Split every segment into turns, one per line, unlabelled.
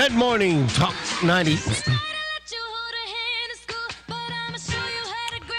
Good morning, Talk 90.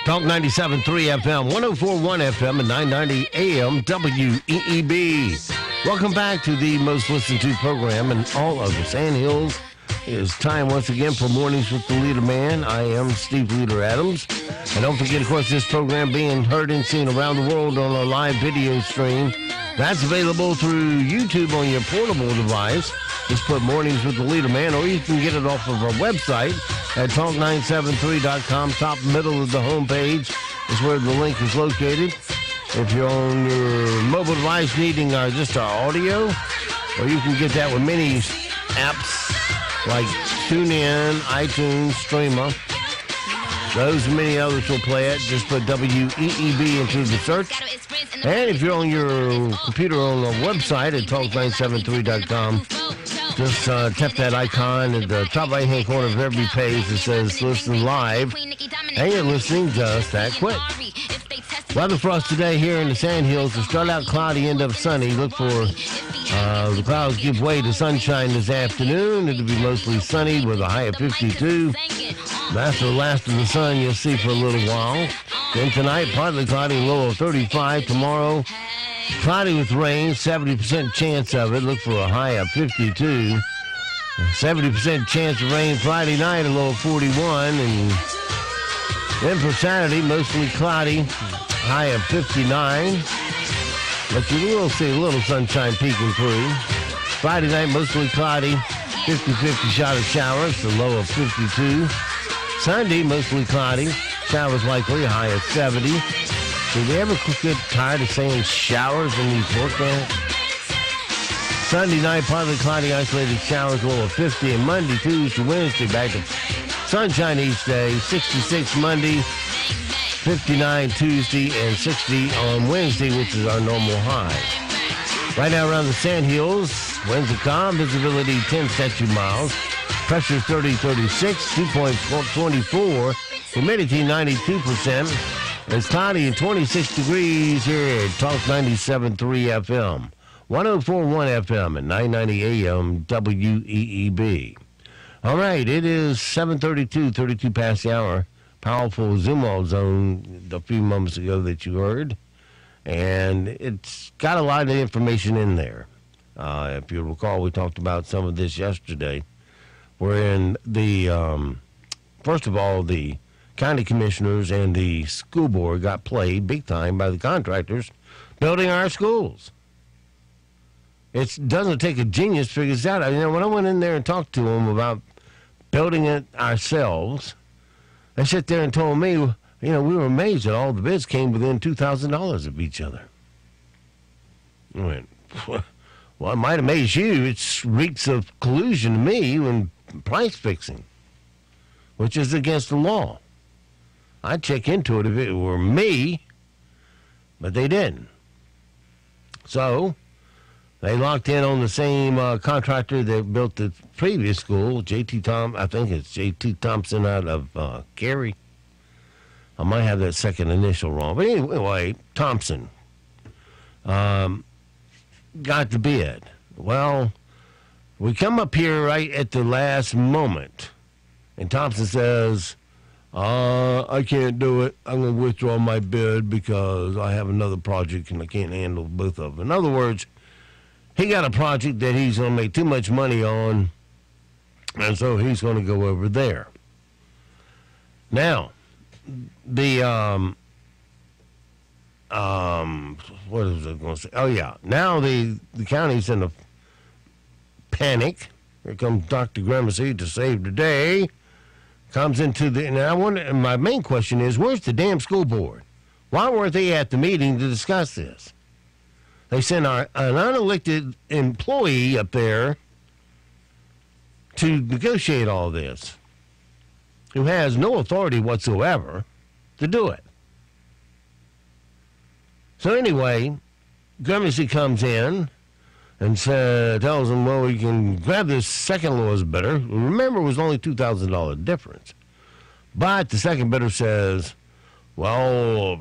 Talk 97.3 FM, 104.1 FM, and 990 AM WEEB. Welcome back to the most listened to program in all of the Sand Hills. It is time once again for Mornings with the Leader Man. I am Steve Leader Adams. And don't forget, of course, this program being heard and seen around the world on a live video stream. That's available through YouTube on your portable device. Just put Mornings with the Leader Man, or you can get it off of our website at talk973.com. Top middle of the homepage is where the link is located. If you're on your mobile device needing just our audio, or you can get that with many apps like TuneIn, iTunes, Streamer. Those and many others will play it. Just put WEEB into the search. And if you're on your computer on the website at talk973.com, just tap that icon at the top right-hand corner of every page that says Listen Live, and you're listening just that quick. Weather for us today here in the Sand Hills will start out cloudy, end up sunny. Look for the clouds give way to sunshine this afternoon. It'll be mostly sunny with a high of 52. That's the last of the sun you'll see for a little while. Then tonight, partly cloudy, low of 35. Tomorrow, cloudy with rain, 70% chance of it. Look for a high of 52. 70% chance of rain Friday night, a low of 41. And then for Saturday, mostly cloudy, high of 59. But you will see a little sunshine peeking through. Friday night, mostly cloudy, 50-50 shot of showers, a low of 52. Sunday, mostly cloudy, showers likely, a high of 70. Did we ever get tired of saying showers in these forecasts? Sunday night, partly cloudy, isolated showers, low of 50. And Monday, Tuesday, Wednesday, back to sunshine each day. 66 Monday, 59 Tuesday, and 60 on Wednesday, which is our normal high. Right now around the Sand Hills, winds are calm, visibility 10 statute miles. Pressure 30-36, 2.24, humidity 92%. It's cloudy and 26 degrees here at Talk 97.3 FM, 104.1 FM, and 990 AM WEEB. All right, it is 7:32 past the hour. Powerful zoom-out zone a few moments ago that you heard, and it's got a lot of information in there. If you recall, we talked about some of this yesterday. Wherein the, first of all, the county commissioners and the school board got played big time by the contractors building our schools. It doesn't take a genius to figure this out. When I went in there and talked to them about building it ourselves, they sat there and told me, we were amazed that all the bids came within $2,000 of each other. I went, well, it might amaze you. It reeks of collusion to me when price fixing, which is against the law. I'd check into it if it were me, but they didn't. So they locked in on the same contractor that built the previous school, I think it's J.T. Thompson out of Cary. I might have that second initial wrong. But anyway, Thompson got the bid. Well, we come up here right at the last moment, and Thompson says, I can't do it. I'm going to withdraw my bid because I have another project and I can't handle both of them. In other words, he got a project that he's going to make too much money on, and so he's going to go over there. Now, the, what was I going to say? Oh, yeah. Now the county's in a panic. Here comes Dr. Grimacy to save the day. Comes into the, and I wonder, and my main question is, where's the damn school board? Why weren't they at the meeting to discuss this? They sent an unelected employee up there to negotiate all this, who has no authority whatsoever to do it. So anyway, Grimacy comes in and tells them, well, we can grab this second lowest bidder. Remember, it was only $2,000 difference. But the second bidder says, well,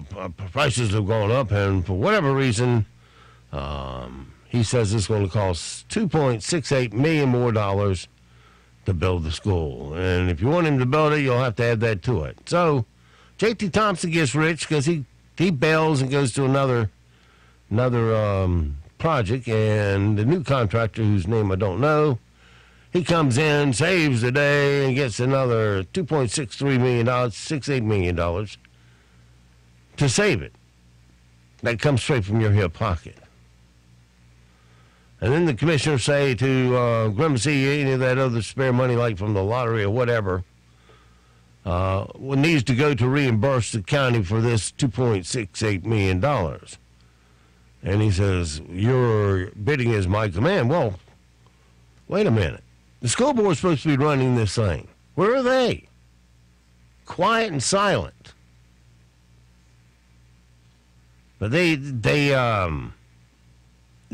prices have gone up, and for whatever reason, he says it's going to cost $2.68 million more dollars to build the school. And if you want him to build it, you'll have to add that to it. So J.T. Thompson gets rich because he bails and goes to another project, and the new contractor, whose name I don't know, he comes in, saves the day, and gets another $2.63 million, $68 million to save it. That comes straight from your hip pocket. And then the commissioners say to Grimacy, any of that other spare money, like from the lottery or whatever, needs to go to reimburse the county for this $2.68 million. And he says, your bidding is my command. Well, wait a minute. The school board's supposed to be running this thing. Where are they? Quiet and silent. But they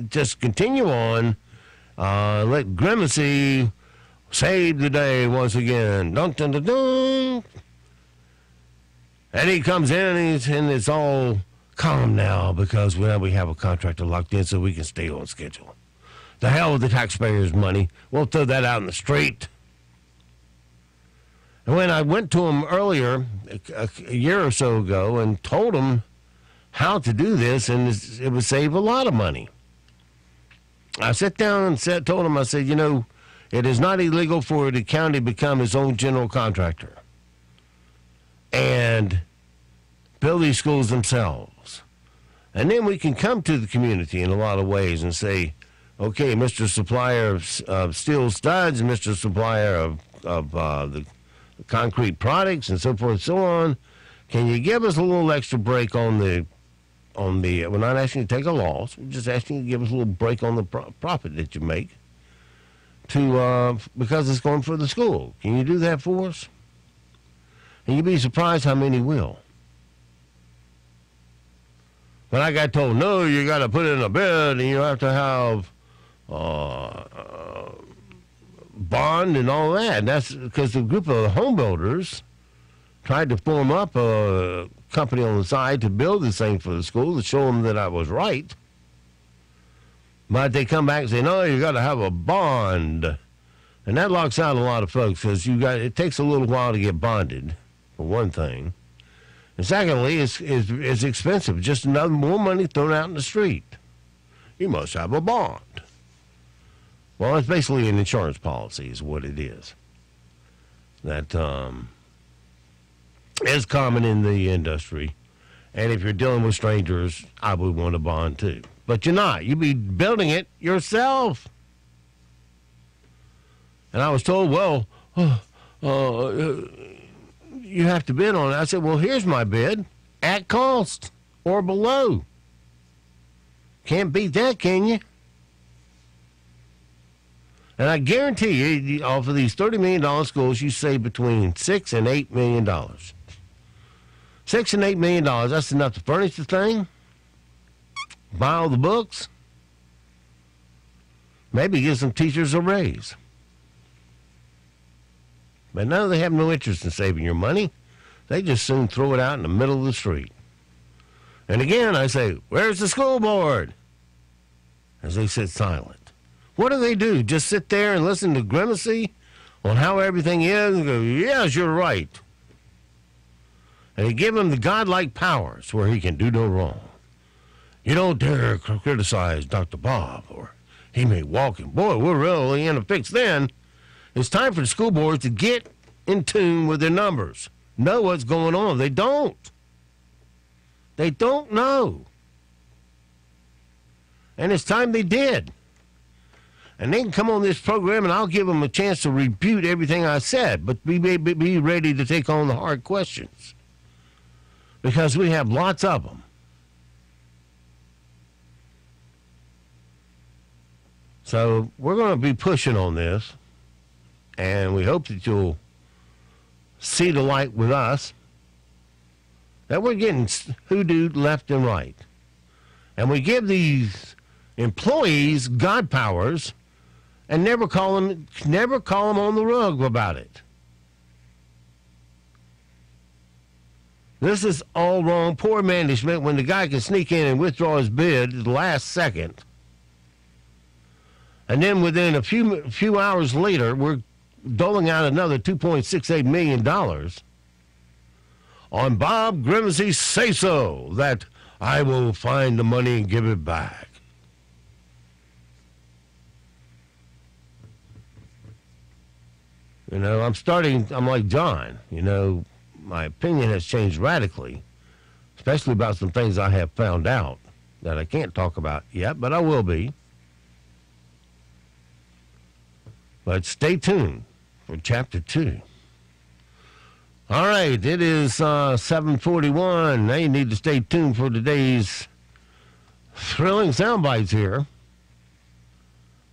just continue on, let Grimacy save the day once again. Dun, dun, dun, dun. And he comes in and it's all calm now because we have a contractor locked in so we can stay on schedule. The hell with the taxpayers' money. We'll throw that out in the street. And when I went to him earlier, a year or so ago, and told him how to do this, and it would save a lot of money. I sat down and told him, I said, it is not illegal for the county to become its own general contractor and build these schools themselves. And then we can come to the community in a lot of ways and say, okay, Mr. Supplier of steel studs and Mr. Supplier of the concrete products and so forth and so on, can you give us a little extra break on the we're not asking you to take a loss, we're just asking you to give us a little break on the profit that you make because it's going for the school. Can you do that for us? And you'd be surprised how many will. But I got told, no, you got to put in a bid and you have to have bond and all that. And that's because the group of home builders tried to form up a company on the side to build this thing for the school to show them that I was right. But they come back and say, no, you got to have a bond. And that locks out a lot of folks because it takes a little while to get bonded, for one thing. And secondly, it's expensive. Just more money thrown out in the street. You must have a bond. Well, it's basically an insurance policy is what it is. That is common in the industry. And if you're dealing with strangers, I would want a bond too. But you're not. You'd be building it yourself. And I was told, well, you have to bid on it. I said, well, here's my bid. At cost or below. Can't beat that, can you? And I guarantee you, off of these $30 million schools, you save between $6 and $8 million. $6 and $8 million, that's enough to furnish the thing, buy all the books, maybe give some teachers a raise. But now they have no interest in saving your money. They just soon throw it out in the middle of the street. And again, I say, where's the school board? As they sit silent. What do? Just sit there and listen to Grimacy on how everything is and go, yes, you're right. And he give him the godlike powers where he can do no wrong. You don't dare criticize Dr. Bob or he may walk in. Boy, we're really in a fix then. It's time for the school boards to get in tune with their numbers. Know what's going on. They don't. They don't know. And it's time they did. And they can come on this program and I'll give them a chance to refute everything I said, but be ready to take on the hard questions. Because we have lots of them. So we're going to be pushing on this. And we hope that you'll see the light with us, that we're getting hoodooed left and right. And we give these employees God powers and never call them on the rug about it. This is all wrong. Poor management when the guy can sneak in and withdraw his bid at the last second. And then within a few hours later, we're doling out another $2.68 million on Bob Grimsey's say-so that I will find the money and give it back. You know, I'm like John. You know, my opinion has changed radically, especially about some things I have found out that I can't talk about yet, but I will be. But stay tuned for Chapter 2. All right, it is 7:41. Now you need to stay tuned for today's thrilling sound bites here.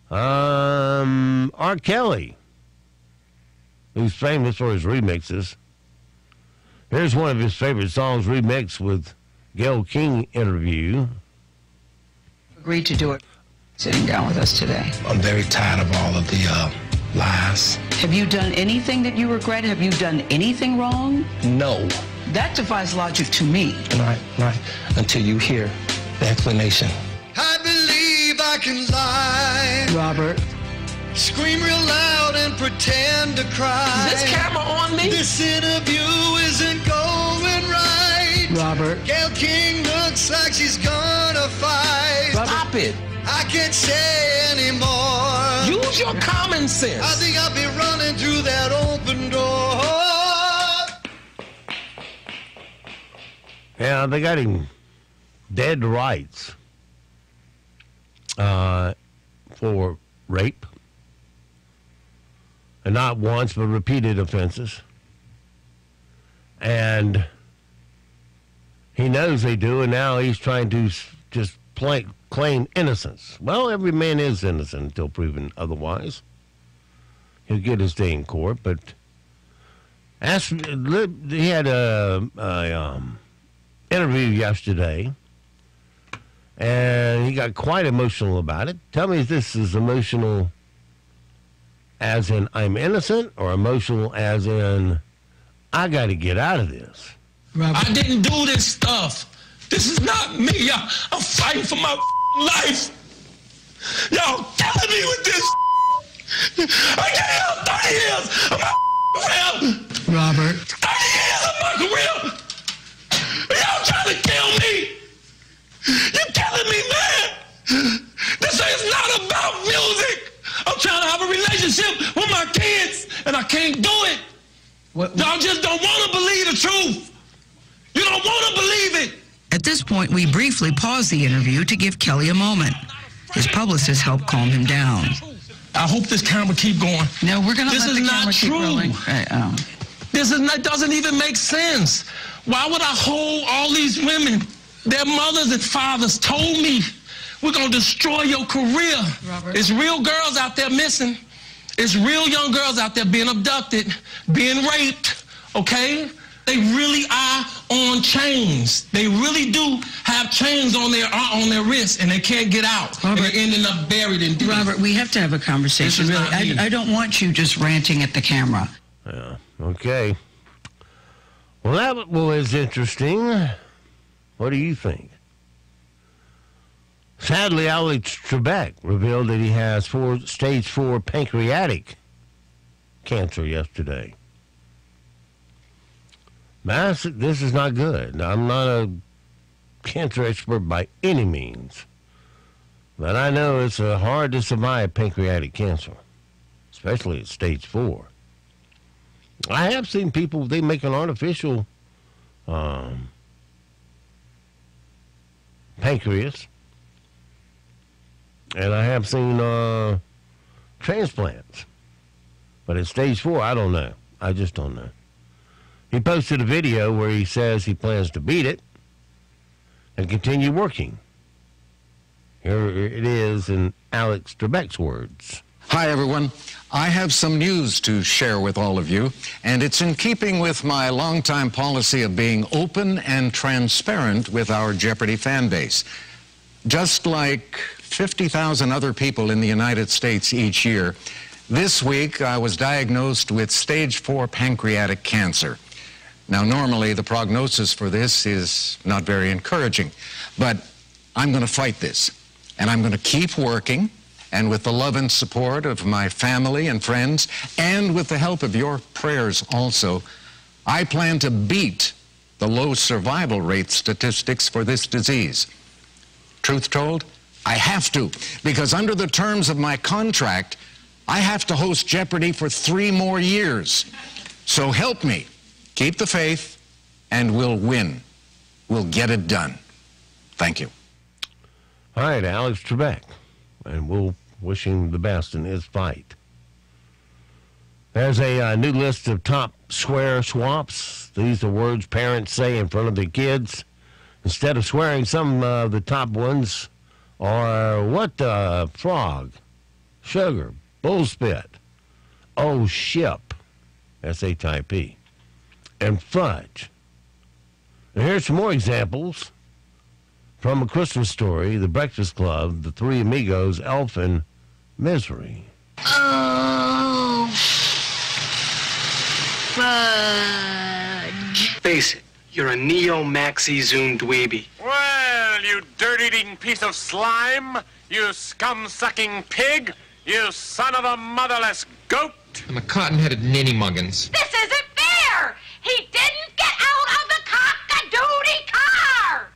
R. Kelly, who's famous for his remixes. Here's one of his favorite songs remixed with Gayle King interview.
Agreed to do it. Sitting down with us today.
I'm very tired of all of the lies.
Have you done anything that you regret? Have you done anything wrong?
No.
That defies logic to me.
Right. Until you hear the explanation.
I believe I can lie.
Robert.
Scream real loud and pretend to cry.
Is this camera on me?
This interview isn't going right.
Robert.
Gayle King looks like she's gonna fight.
Robert.
Stop it.
I can't say anymore.
Use your common sense.
I think I'll be running through that open door.
Yeah, they got him dead to rights for rape. And not once, but repeated offenses. And he knows they do, and now he's trying to just claim innocence. Well, every man is innocent until proven otherwise. He'll get his day in court, but he had a interview yesterday, and he got quite emotional about it. Tell me if this is emotional as in I'm innocent, or emotional as in I got to get out of this?
I didn't do this stuff. This is not me. I'm fighting for my life. Y'all killing me with this. I gave out 30 years of my career.
Robert.
30 years of my career. Y'all trying to kill me. You're killing me, man. This is not about music. I'm trying to have a relationship with my kids, and I can't do it. Y'all just don't want to believe the truth. You don't want to believe it.
At this point, we briefly paused the interview to give Kelly a moment. His publicist helped calm him down.
I hope this camera keep going.
No, we're going to let the camera
keep
rolling.
This is not, doesn't even make sense. Why would I hold all these women? Their mothers and fathers told me, we're going to destroy your career.
Robert.
It's real girls out there missing. It's real young girls out there being abducted, being raped, okay? They really are on chains. They really do have chains on their wrists, and they can't get out.
Robert,
and they're ending up buried in deep.
Robert, we have to have a conversation. Really, I don't want you just ranting at the camera.
Yeah, okay. Well, that was interesting. What do you think? Sadly, Alex Trebek revealed that he has stage 4 pancreatic cancer yesterday. This is not good. I'm not a cancer expert by any means, but I know it's hard to survive pancreatic cancer, especially at stage 4. I have seen people, they make an artificial pancreas, and I have seen transplants. But at stage 4, I don't know. I just don't know. He posted a video where he says he plans to beat it and continue working. Here it is in Alex Trebek's words.
Hi, everyone. I have some news to share with all of you, and it's in keeping with my longtime policy of being open and transparent with our Jeopardy fan base. Just like 50,000 other people in the United States each year, this week I was diagnosed with stage 4 pancreatic cancer. Now, normally the prognosis for this is not very encouraging, but I'm going to fight this, and I'm going to keep working, and with the love and support of my family and friends, and with the help of your prayers also, I plan to beat the low survival rate statistics for this disease. Truth told, I have to, because under the terms of my contract, I have to host Jeopardy for 3 more years. So help me, keep the faith, and we'll win. We'll get it done. Thank you.
All right, Alex Trebek, and we'll wish him the best in his fight. There's a new list of top swear swaps. These are words parents say in front of their kids. Instead of swearing, some of the top ones are what the frog, sugar, bullspit, oh ship, S-H-I-P, and fudge. And here's some more examples from A Christmas Story, The Breakfast Club, The Three Amigos, Elf, and Misery.
Oh, fudge.
Face it, you're a neo-maxi-zoom dweeby.
Well, you dirt-eating piece of slime, you scum-sucking pig, you son of a motherless goat.
I'm a cotton-headed ninny-muggins.
This isn't fair! He didn't get out of the cock-a-doodie car!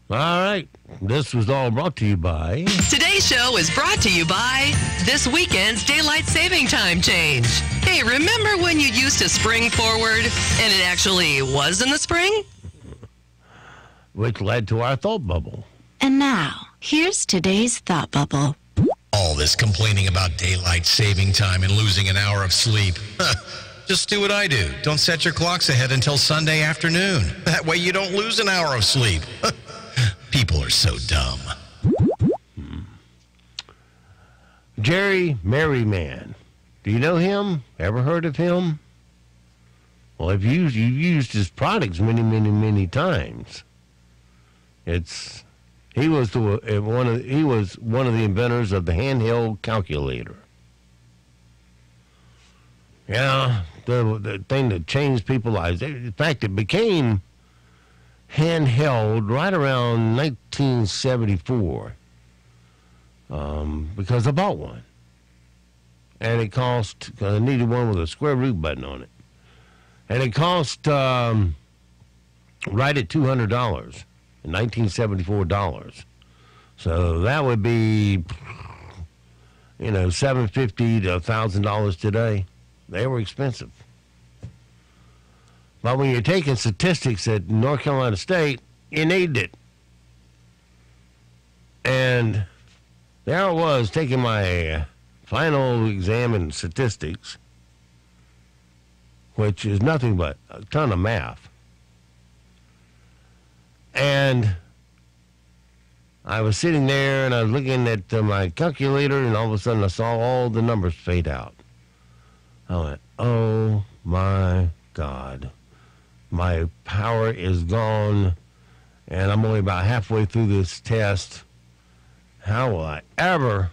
All right, this was all brought to you by...
Today's show is brought to you by this weekend's daylight saving time change. Hey, remember when you used to spring forward and it actually was in the spring?
Which led to our thought bubble.
And now, here's today's thought bubble.
All this complaining about daylight saving time and losing an hour of sleep. Just do what I do. Don't set your clocks ahead until Sunday afternoon. That way you don't lose an hour of sleep. People are so dumb.
Jerry Merriman. Do you know him? Ever heard of him? Well, if you've used his products many times. He was one of the inventors of the handheld calculator. Yeah, the thing that changed people's lives. In fact, it became handheld right around 1974 because I bought one. And it cost, I needed one with a square root button on it. And it cost right at $200. $1974. So that would be, $750 to $1,000 today. They were expensive. But when you're taking statistics at North Carolina State, you needed it. And there I was taking my final exam in statistics, which is nothing but a ton of math. And I was sitting there and I was looking at my calculator, and all of a sudden I saw all the numbers fade out. I went, oh my God, my power is gone, and I'm only about halfway through this test. How will I ever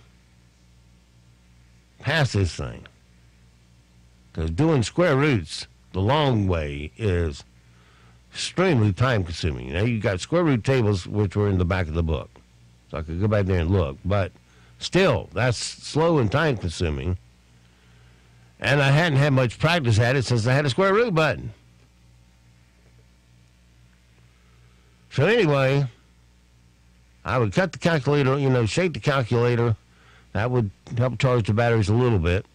pass this thing? Because doing square roots the long way is extremely time-consuming. You got square root tables, which were in the back of the book, so I could go back there and look. But still, that's slow and time-consuming. And I hadn't had much practice at it since I had a square root button. So anyway, I would cut the calculator, shake the calculator. That would help charge the batteries a little bit.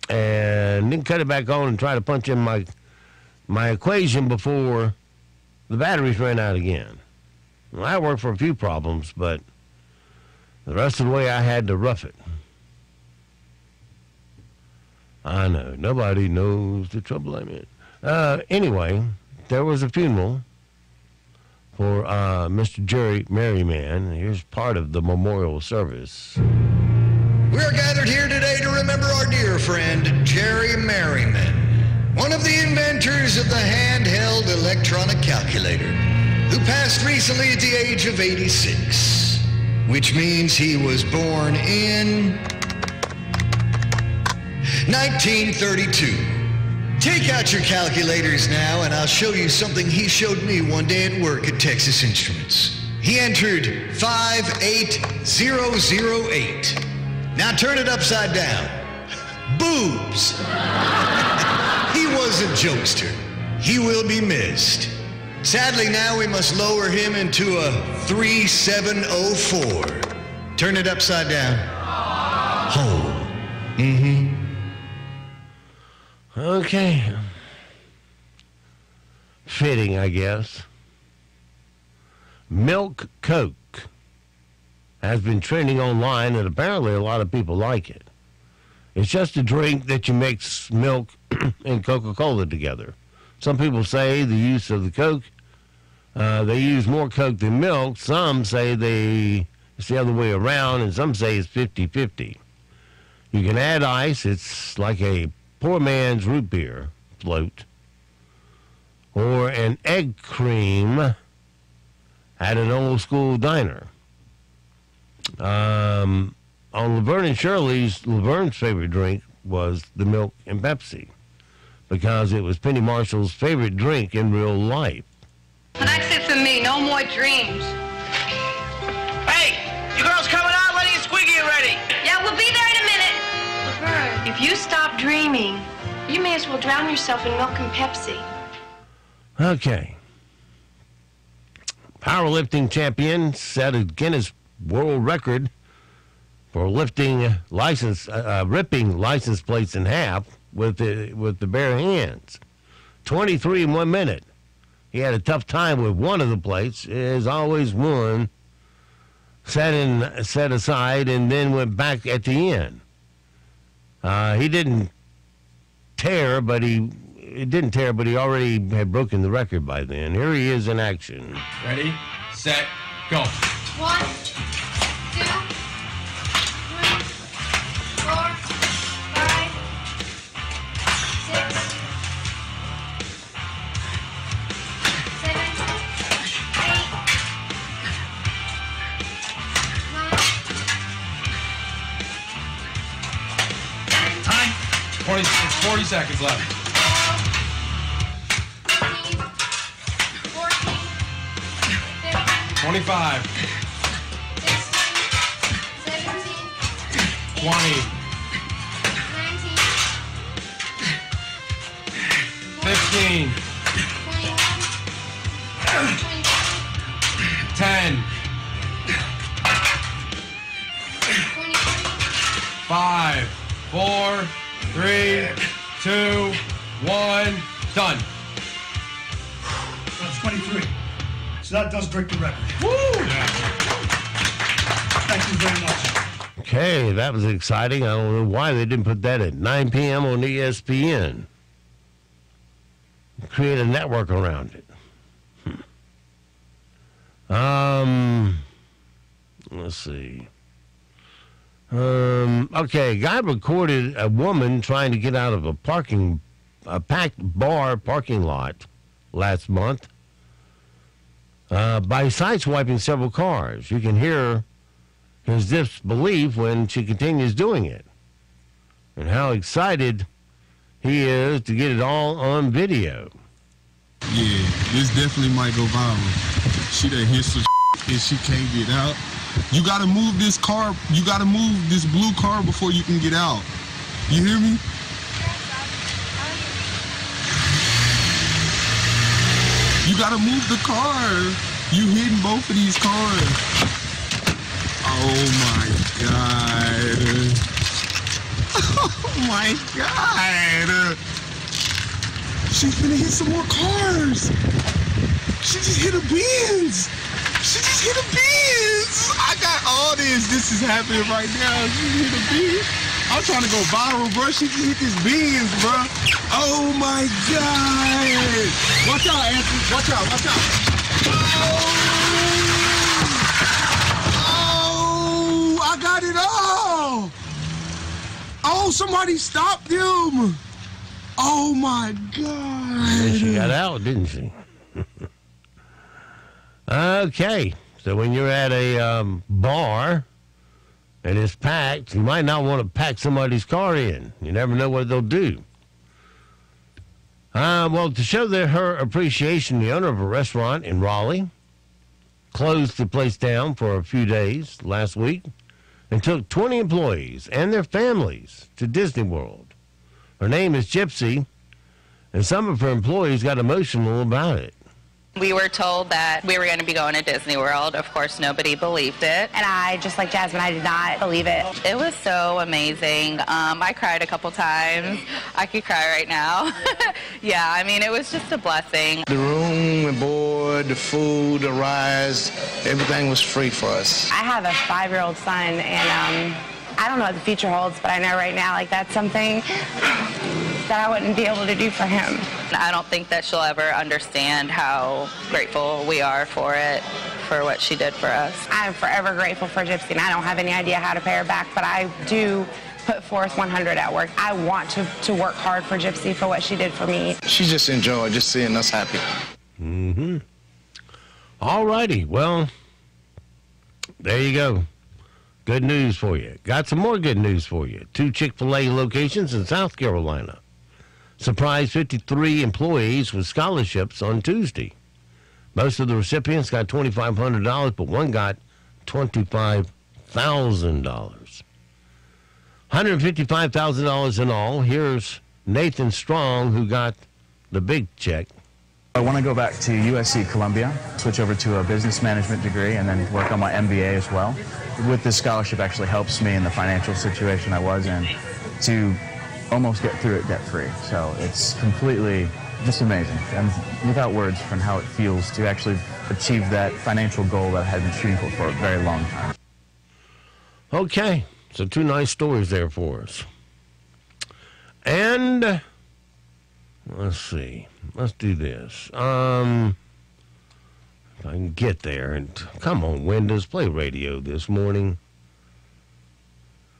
And then cut it back on and try to punch in my equation before the batteries ran out again. Well, that worked for a few problems, but the rest of the way I had to rough it. I know, nobody knows the trouble I'm in. Anyway, there was a funeral for Mr. Jerry Merriman. Here's part of the memorial service.
We're gathered here today to remember our dear friend, Jerry Merriman, one of the inventors of the handheld electronic calculator, who passed recently at the age of 86, which means he was born in 1932. Take out your calculators now, and I'll show you something he showed me one day at work at Texas Instruments. He entered 58008. Now turn it upside down. Boobs. He was a jokester. He will be missed. Sadly, now we must lower him into a 3704. Turn it upside down. Hole. Mm-hmm.
Okay. Fitting, I guess. Milk Coke has been trending online, and apparently a lot of people like it. It's just a drink that you mix milk and Coca-Cola together. Some people say the use of the Coke, they use more Coke than milk. Some say it's the other way around, and some say it's 50-50. You can add ice. It's like a poor man's root beer float. Or an egg cream at an old school diner. On Laverne and Shirley's, Laverne's favorite drink was the milk and Pepsi because it was Penny Marshall's favorite drink in real life.
That's it for me. No more dreams.
Hey, you girls coming out? Lenny and Squeaky are ready.
Yeah, we'll be there in a minute.
Laverne, if you stop dreaming, you may as well drown yourself in milk and Pepsi.
Okay. Powerlifting champion set a Guinness World Record for ripping license plates in half with the bare hands. 23 in 1 minute. He had a tough time with one of the plates. As always, one set aside and then went back at the end. He didn't tear, but he already had broken the record by then. Here he is in action.
Ready, set, go.
1, 2, 3, 4, 5, 6, 7, 8, 9.
Time. 40 seconds left. 25, 20, 15, 10, 5, 4, 3, 2, 1, done.
That's 23. So that does break the record.
Woo!
Yeah. Thank you very much.
Okay, that was exciting. I don't know why they didn't put that at 9 p.m. on ESPN. Create a network around it. Let's see. Okay, a guy recorded a woman trying to get out of a packed bar parking lot last month by sideswiping several cars. You can hear his disbelief when she continues doing it, and how excited he is to get it all on video.
Yeah, this definitely might go viral. She done hit some and she can't get out. You gotta move this car. You gotta move this blue car before you can get out. You hear me? You gotta move the car. You hitting both of these cars. Oh my God. Oh my God. She's gonna hit some more cars. She just hit a Benz. She just hit a Benz. I got all this. This is happening right now. She hit a Benz. I'm trying to go viral, bro. She just hit this Benz, bro. Oh my God. Watch out, Anthony. Watch out, watch out. Oh, I got it all. Oh, somebody stopped him. Oh my God.
And she got out, didn't she? Okay, so when you're at a bar and it's packed, you might not want to pack somebody's car in. You never know what they'll do. Well, to show her appreciation, the owner of a restaurant in Raleigh closed the place down for a few days last week and took 20 employees and their families to Disney World. Her name is Gypsy, and some of her employees got emotional about it.
We were told that we were going to be going to Disney World. Of course, nobody believed it.
And I, just like Jasmine, I did not believe it.
It was so amazing. I cried a couple times. I could cry right now. Yeah, I mean, it was just a blessing.
The room, the board, the food, the rides, everything was free for us.
I have a 5-year-old son, and I don't know what the future holds, but I know right now, like, that's something that I wouldn't be able to do for him.
I don't think that she'll ever understand how grateful we are for it, for what she did for us.
I'm forever grateful for Gypsy, and I don't have any idea how to pay her back, but I do put forth 100 at work. I want to work hard for Gypsy for what she did for me.
She just enjoyed just seeing us happy.
Mm-hmm. All righty. Well, there you go. Good news for you. Got some more good news for you. 2 Chick-fil-A locations in South Carolina surprised 53 employees with scholarships on Tuesday. Most of the recipients got $2,500, but one got $25,000. $155,000 in all. Here's Nathan Strong, who got the big check.
I want to go back to USC Columbia, switch over to a business management degree, and then work on my MBA as well. With this scholarship actually helps me in the financial situation I was in to almost get through it debt-free. So it's completely just amazing, and without words from how it feels to actually achieve that financial goal that I had been shooting for a very long time.
Okay, so 2 nice stories there for us. And let's see. Let's do this. If I can get there. And come on, Windows, play radio this morning.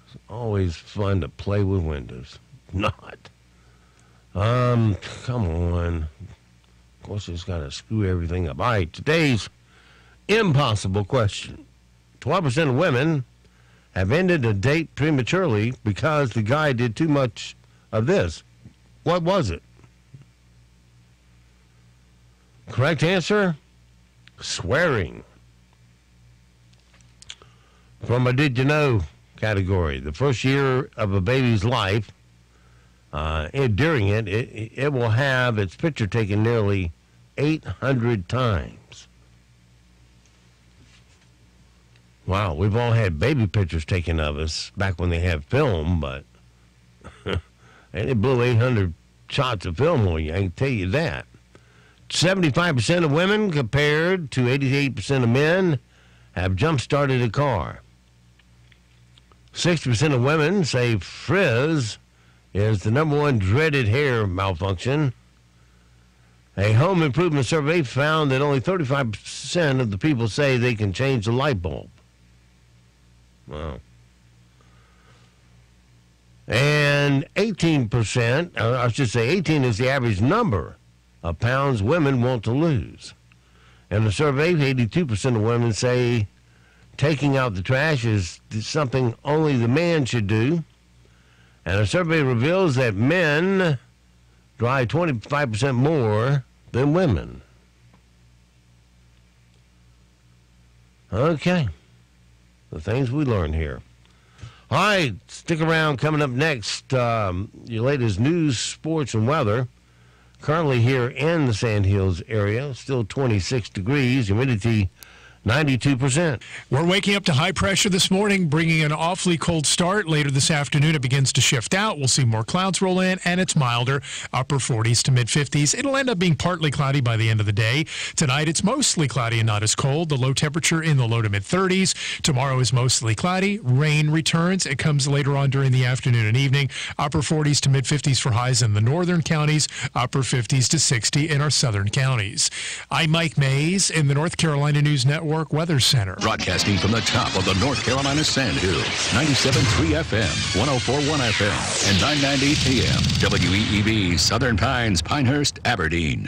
It's always fun to play with Windows. Not. Come on. Of course, it's got to screw everything up. All right, today's impossible question. 12% of women have ended a date prematurely because the guy did too much of this. What was it? Correct answer, swearing. From a did you know category, the first year of a baby's life, during it will have its picture taken nearly 800 times. Wow, we've all had baby pictures taken of us back when they had film, but they blew 800 shots of film on you, I can tell you that. 75% of women compared to 88% of men have jump-started a car. 60% of women say frizz is the #1 dreaded hair malfunction. A home improvement survey found that only 35% of the people say they can change the light bulb. Wow. And 18%, I should say 18 is the average number of pounds women want to lose. In the survey, 82% of women say taking out the trash is something only the man should do. And a survey reveals that men drive 25% more than women. Okay. The things we learn here. All right, stick around. Coming up next, your latest news, sports, and weather. Currently here in the Sand Hills area, still 26 degrees, humidity 92%.
We're waking up to high pressure this morning, bringing an awfully cold start. Later this afternoon, it begins to shift out. We'll see more clouds roll in, and it's milder, upper 40s to mid-50s. It'll end up being partly cloudy by the end of the day. Tonight, it's mostly cloudy and not as cold. The low temperature in the low to mid-30s. Tomorrow is mostly cloudy. Rain returns. It comes later on during the afternoon and evening. Upper 40s to mid-50s for highs in the northern counties. Upper 50s to 60 in our southern counties. I'm Mike Mays in the North Carolina News Network Weather Center.
Broadcasting from the top of the North Carolina Sand Hills, 97.3 FM, 104.1 FM, and 990 AM, WEEB, Southern Pines, Pinehurst, Aberdeen.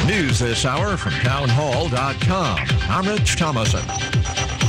News this hour from townhall.com. I'm Rich Thomason.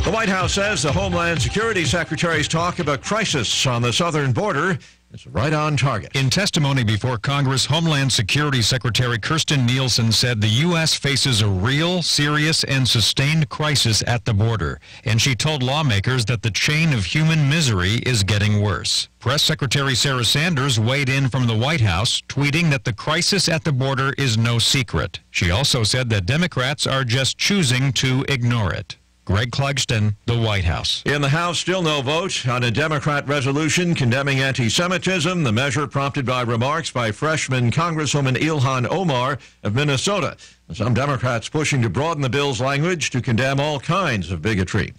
The White House says the Homeland Security Secretary's talk of a crisis on the southern border It's right on target.
In testimony before Congress, Homeland Security Secretary Kirstjen Nielsen said the U.S. faces a real, serious, and sustained crisis at the border, and she told lawmakers that the chain of human misery is getting worse. Press Secretary Sarah Sanders weighed in from the White House, tweeting that the crisis at the border is no secret. She also said that Democrats are just choosing to ignore it. Greg Clugston, the White House.
In the House, still no vote on a Democrat resolution condemning anti-Semitism, the measure prompted by remarks by freshman Congresswoman Ilhan Omar of Minnesota. Some Democrats pushing to broaden the bill's language to condemn all kinds of bigotry.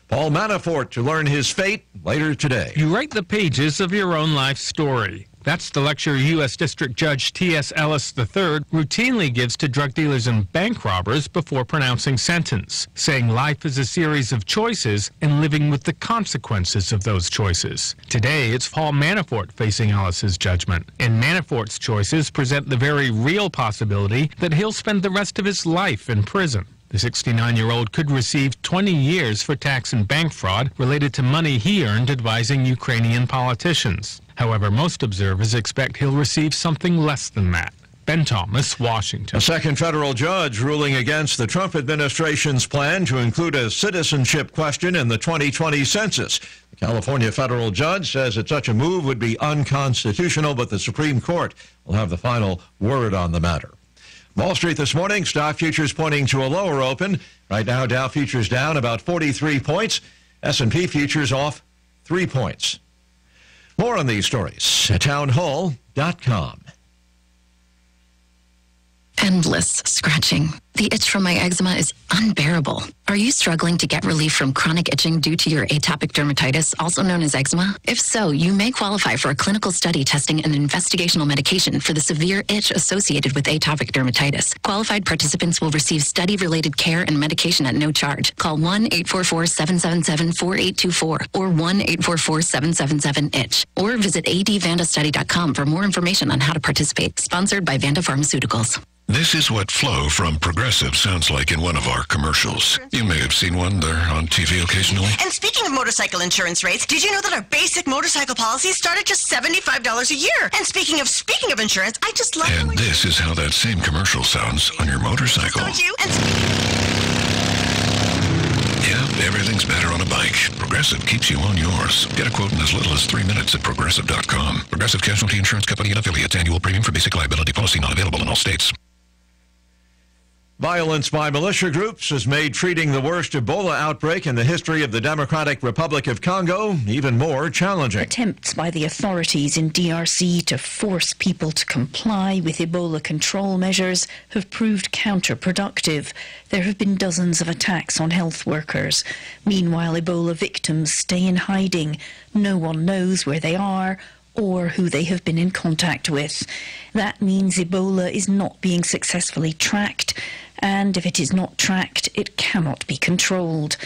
Paul Manafort to learn his fate later today.
You write the pages of your own life story. That's the lecture U.S. District Judge T.S. Ellis III routinely gives to drug dealers and bank robbers before pronouncing sentence, saying life is a series of choices and living with the consequences of those choices. Today, it's Paul Manafort facing Ellis's judgment, and Manafort's choices present the very real possibility that he'll spend the rest of his life in prison. The 69-year-old could receive 20 years for tax and bank fraud related to money he earned advising Ukrainian politicians. However, most observers expect he'll receive something less than that. Ben Thomas, Washington.
A second federal judge ruling against the Trump administration's plan to include a citizenship question in the 2020 census. The California federal judge says that such a move would be unconstitutional, but the Supreme Court will have the final word on the matter. Wall Street this morning, stock futures pointing to a lower open. Right now, Dow futures down about 43 points. S&P futures off 3 points. More on these stories at townhall.com.
Endless scratching. The itch from my eczema is unbearable. Are you struggling to get relief from chronic itching due to your atopic dermatitis, also known as eczema? If so, you may qualify for a clinical study testing an investigational medication for the severe itch associated with atopic dermatitis. Qualified participants will receive study-related care and medication at no charge. Call 1-844-777-4824 or 1-844-777-ITCH or visit advandastudy.com for more information on how to participate. Sponsored by Vanda Pharmaceuticals.
This is what Flo from Progressive sounds like in one of our commercials. You may have seen one there on TV occasionally.
And speaking of motorcycle insurance rates, did you know that our basic motorcycle policies start at just $75 a year? And speaking of insurance, I just love...
And this is how that same commercial sounds on your motorcycle.
Don't you? And
yeah, everything's better on a bike. Progressive keeps you on yours. Get a quote in as little as 3 minutes at Progressive.com. Progressive Casualty Insurance Company and affiliates. Annual premium for basic liability policy not available in all states.
Violence by militia groups has made treating the worst Ebola outbreak in the history of the Democratic Republic of Congo even more challenging.
Attempts by the authorities in DRC to force people to comply with Ebola control measures have proved counterproductive. There have been dozens of attacks on health workers. Meanwhile, Ebola victims stay in hiding. No one knows where they are or who they have been in contact with. That means Ebola is not being successfully tracked, and if it is not tracked, it cannot be controlled.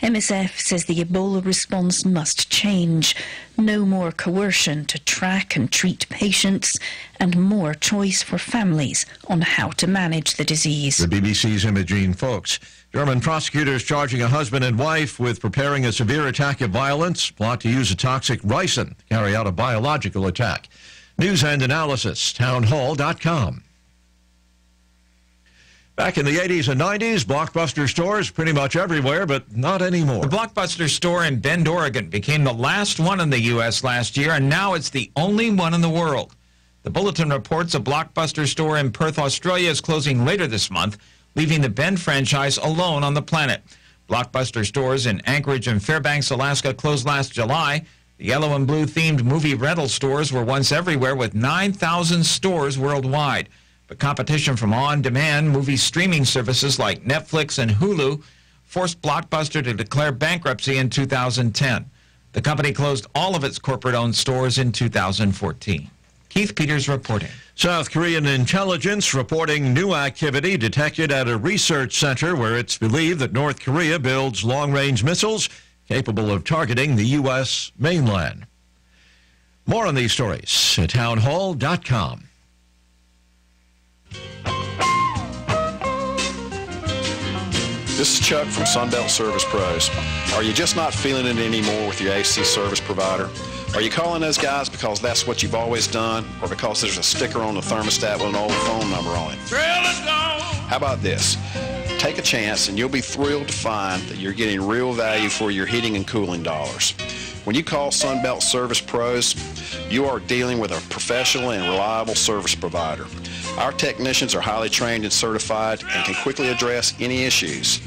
MSF says the Ebola response must change. No more coercion to track and treat patients, and more choice for families on how to manage the disease.
The BBC's Imogene Folks. German prosecutors charging a husband and wife with preparing a severe attack of violence, plot to use a toxic ricin to carry out a biological attack. News and analysis, townhall.com. Back in the 80s and 90s, Blockbuster stores pretty much everywhere, but not anymore.
The Blockbuster store in Bend, Oregon became the last one in the U.S. last year, and now it's the only one in the world. The Bulletin reports a Blockbuster store in Perth, Australia is closing later this month, leaving the Bend franchise alone on the planet. Blockbuster stores in Anchorage and Fairbanks, Alaska closed last July. The yellow and blue themed movie rental stores were once everywhere with 9,000 stores worldwide. But competition from on-demand movie streaming services like Netflix and Hulu forced Blockbuster to declare bankruptcy in 2010. The company closed all of its corporate-owned stores in 2014. Keith Peters reporting.
South Korean intelligence reporting new activity detected at a research center where it's believed that North Korea builds long-range missiles capable of targeting the U.S. mainland. More on these stories at townhall.com.
This is Chuck from Sunbelt Service Pros. Are you just not feeling it anymore with your AC service provider?
Are you calling those guys because that's what you've always done, or because there's a sticker on the thermostat with an old phone number on it? How about this? Take a chance and you'll be thrilled to find that you're getting real value for your heating and cooling dollars. When you call Sunbelt Service Pros, you are dealing with a professional and reliable service provider. Our technicians are highly trained and certified and can quickly address any issues.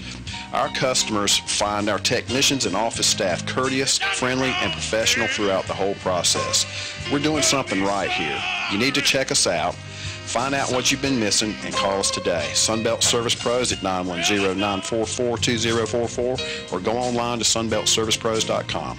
Our customers find our technicians and office staff courteous, friendly, and professional throughout the whole process. We're doing something right here. You need to check us out. Find out what you've been missing and call us today. Sunbelt Service Pros at 910-944-2044 or go online to sunbeltservicepros.com.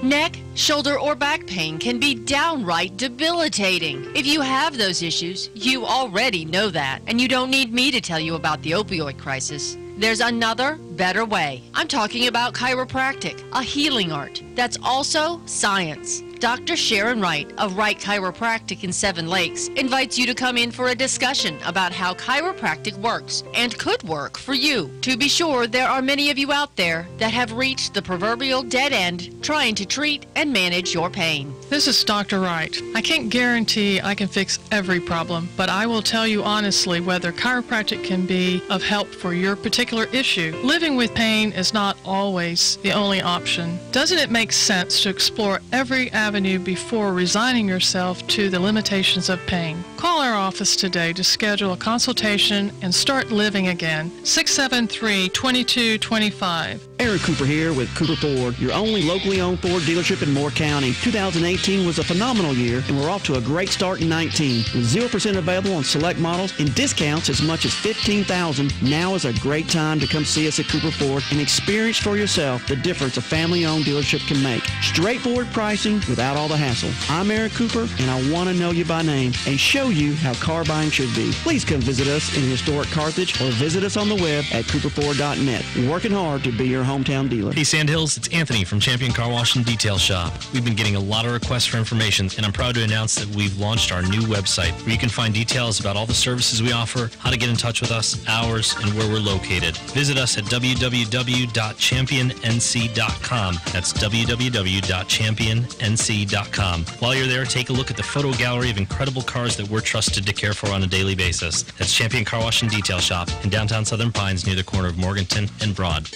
Neck, shoulder, or back pain can be downright debilitating. If you have those issues, you already know that, and you don't need me to tell you about the opioid crisis. There's another, better way. I'm talking about chiropractic, a healing art that's also science. Dr. Sharon Wright of Wright Chiropractic in Seven Lakes invites you to come in for a discussion about how chiropractic works and could work for you. To be sure, there are many of you out there that have reached the proverbial dead end trying to treat and manage your pain.
This is Dr. Wright. I can't guarantee I can fix every problem, but I will tell you honestly whether chiropractic can be of help for your particular issue. Living with pain is not always the only option. Doesn't it make sense to explore every avenue before resigning yourself to the limitations of pain? Call our office today to schedule a consultation and start living again. 673-2225.
Eric Cooper here with Cooper Ford, your only locally owned Ford dealership in Moore County. 2018 was a phenomenal year, and we're off to a great start in 19. With 0% available on select models and discounts as much as $15,000, now is a great time to come see us at Cooper Ford and experience for yourself the difference a family-owned dealership can make. Straightforward pricing without all the hassle. I'm Eric Cooper, and I want to know you by name and show you how car buying should be. Please come visit us in historic Carthage or visit us on the web at cooperford.net. We're working hard to be your hometown dealer.
Hey Sandhills, it's Anthony from Champion Car Wash and Detail Shop. We've been getting a lot of requests for information, and I'm proud to announce that we've launched our new website where you can find details about all the services we offer, how to get in touch with us, hours, and where we're located. Visit us at www.championnc.com. That's www.championnc.com. While you're there, take a look at the photo gallery of incredible cars that we're trusted to care for on a daily basis. That's Champion Car Wash and Detail Shop in downtown Southern Pines near the corner of Morganton and Broad.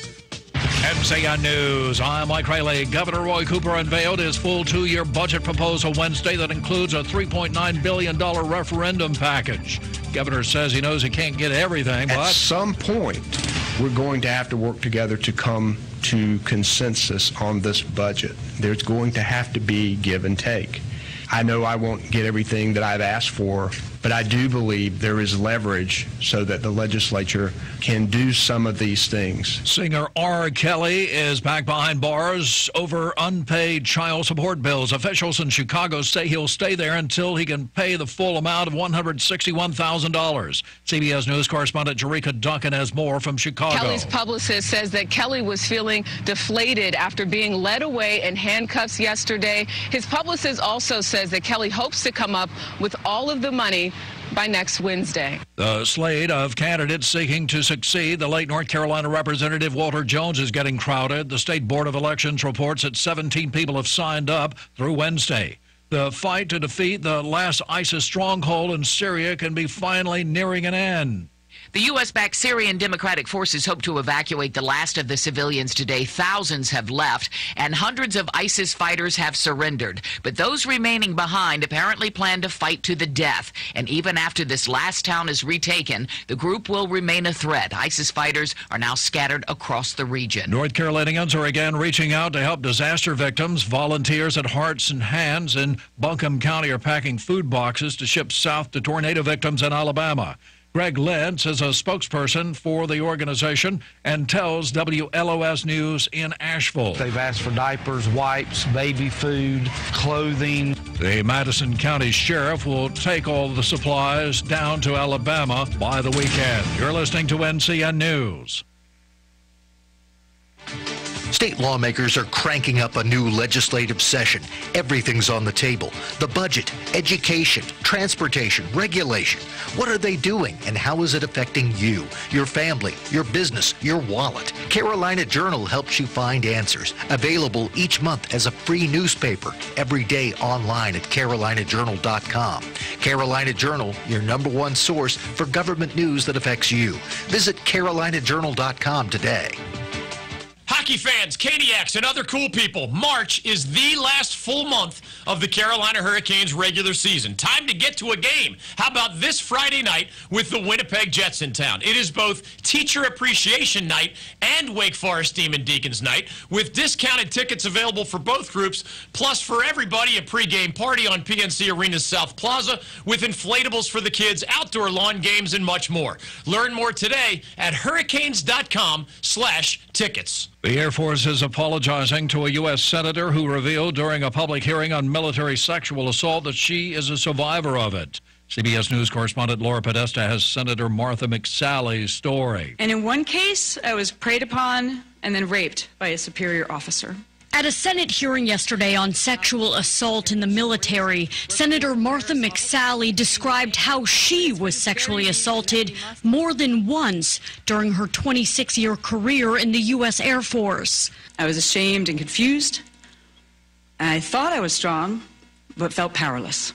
MCN News. I'm Mike Riley. Governor Roy Cooper unveiled his full two-year budget proposal Wednesday that includes a $3.9 billion referendum package. Governor says he knows he can't get everything, but
at some point, we're going to have to work together to come to consensus on this budget. There's going to have to be give and take. I know I won't get everything that I've asked for, but I do believe there is leverage so that the legislature can do some of these things.
Singer R. Kelly is back behind bars over unpaid child support bills. Officials in Chicago say he'll stay there until he can pay the full amount of $161,000. CBS News correspondent Jerika Duncan has more from Chicago.
Kelly's publicist says that Kelly was feeling deflated after being led away in handcuffs yesterday. His publicist also says that Kelly hopes to come up with all of the money by next Wednesday.
The slate of candidates seeking to succeed the late North Carolina Representative Walter Jones is getting crowded. The State Board of Elections reports that 17 people have signed up through Wednesday. The fight to defeat the last ISIS stronghold in Syria can be finally nearing an end.
The U.S.-backed Syrian Democratic Forces hope to evacuate the last of the civilians today. Thousands have left, and hundreds of ISIS fighters have surrendered. But those remaining behind apparently plan to fight to the death. And even after this last town is retaken, the group will remain a threat. ISIS fighters are now scattered across the region.
North Carolinians are again reaching out to help disaster victims. Volunteers at Hearts and Hands in Buncombe County are packing food boxes to ship south to tornado victims in Alabama. Greg Lentz is a spokesperson for the organization and tells WLOS News in Asheville.
They've asked for diapers, wipes, baby food, clothing.
The Madison County Sheriff will take all the supplies down to Alabama by the weekend. You're listening to NCN News.
State lawmakers are cranking up a new legislative session. Everything's on the table. The budget, education, transportation, regulation. What are they doing, and how is it affecting you, your family, your business, your wallet? Carolina Journal helps you find answers. Available each month as a free newspaper. Every day online at carolinajournal.com. Carolina Journal, your #1 source for government news that affects you. Visit carolinajournal.com today.
Hockey fans, Caniacs, and other cool people, March is the last full month of the Carolina Hurricanes regular season. Time to get to a game. How about this Friday night with the Winnipeg Jets in town? It is both Teacher Appreciation Night and Wake Forest Demon Deacons Night, with discounted tickets available for both groups, plus for everybody a pregame party on PNC Arena's South Plaza with inflatables for the kids, outdoor lawn games, and much more. Learn more today at hurricanes.com/tickets.
The Air Force is apologizing to a U.S. senator who revealed during a public hearing on military sexual assault that she is a survivor of it. CBS News correspondent Laura Podesta has Senator Martha McSally's story.
And in one case, I was preyed upon and then raped by a superior officer.
At a Senate hearing yesterday on sexual assault in the military, Senator Martha McSally described how she was sexually assaulted more than once during her 26-year career in the U.S. Air Force.
I was ashamed and confused. I thought I was strong, but felt powerless.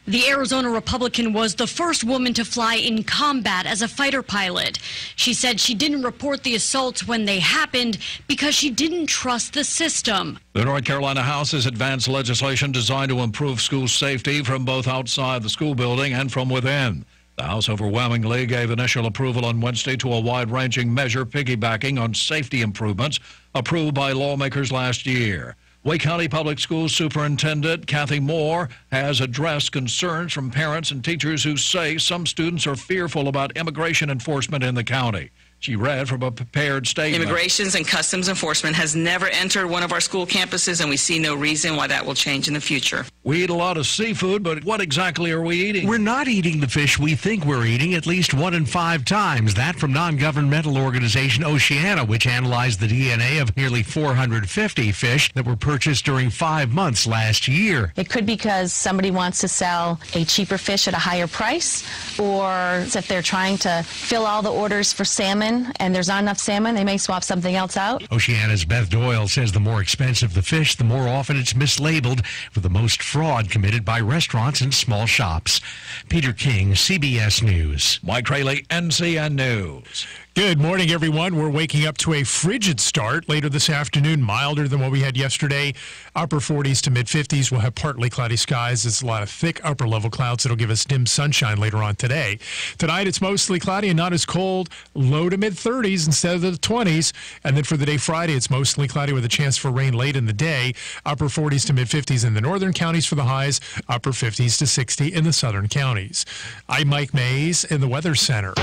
The Arizona Republican was the first woman to fly in combat as a fighter pilot. She said she didn't report the assaults when they happened because she didn't trust the system.
The North Carolina House has advanced legislation designed to improve school safety from both outside the school building and from within. The House overwhelmingly gave initial approval on Wednesday to a wide-ranging measure piggybacking on safety improvements approved by lawmakers last year. Wake County Public Schools Superintendent Kathy Moore has addressed concerns from parents and teachers who say some students are fearful about immigration enforcement in the county. She read from a prepared statement.
Immigrations and Customs Enforcement has never entered one of our school campuses, and we see no reason why that will change in the future.
We eat a lot of seafood, but what exactly are we eating?
We're not eating the fish we think we're eating at least 1 in 5 times. That from non-governmental organization Oceana, which analyzed the DNA of nearly 450 fish that were purchased during 5 months last year.
It could be because somebody wants to sell a cheaper fish at a higher price, or if they're trying to fill all the orders for salmon and there's not enough salmon, they may swap something else out.
Oceana's Beth Doyle says the more expensive the fish, the more often it's mislabeled, with the most fraud committed by restaurants and small shops. Peter King, CBS News.
Mike Rayleigh, NCN News.
Good morning, everyone. We're waking up to a frigid start later this afternoon, milder than what we had yesterday. Upper 40s to mid-50s. We'll have partly cloudy skies. There's a lot of thick upper-level clouds that'll give us dim sunshine later on today. Tonight, it's mostly cloudy and not as cold. Low to mid-30s instead of the 20s. And then for the day Friday, it's mostly cloudy with a chance for rain late in the day. Upper 40s to mid-50s in the northern counties for the highs. Upper 50s to 60 in the southern counties. I'm Mike Mays in the Weather Center.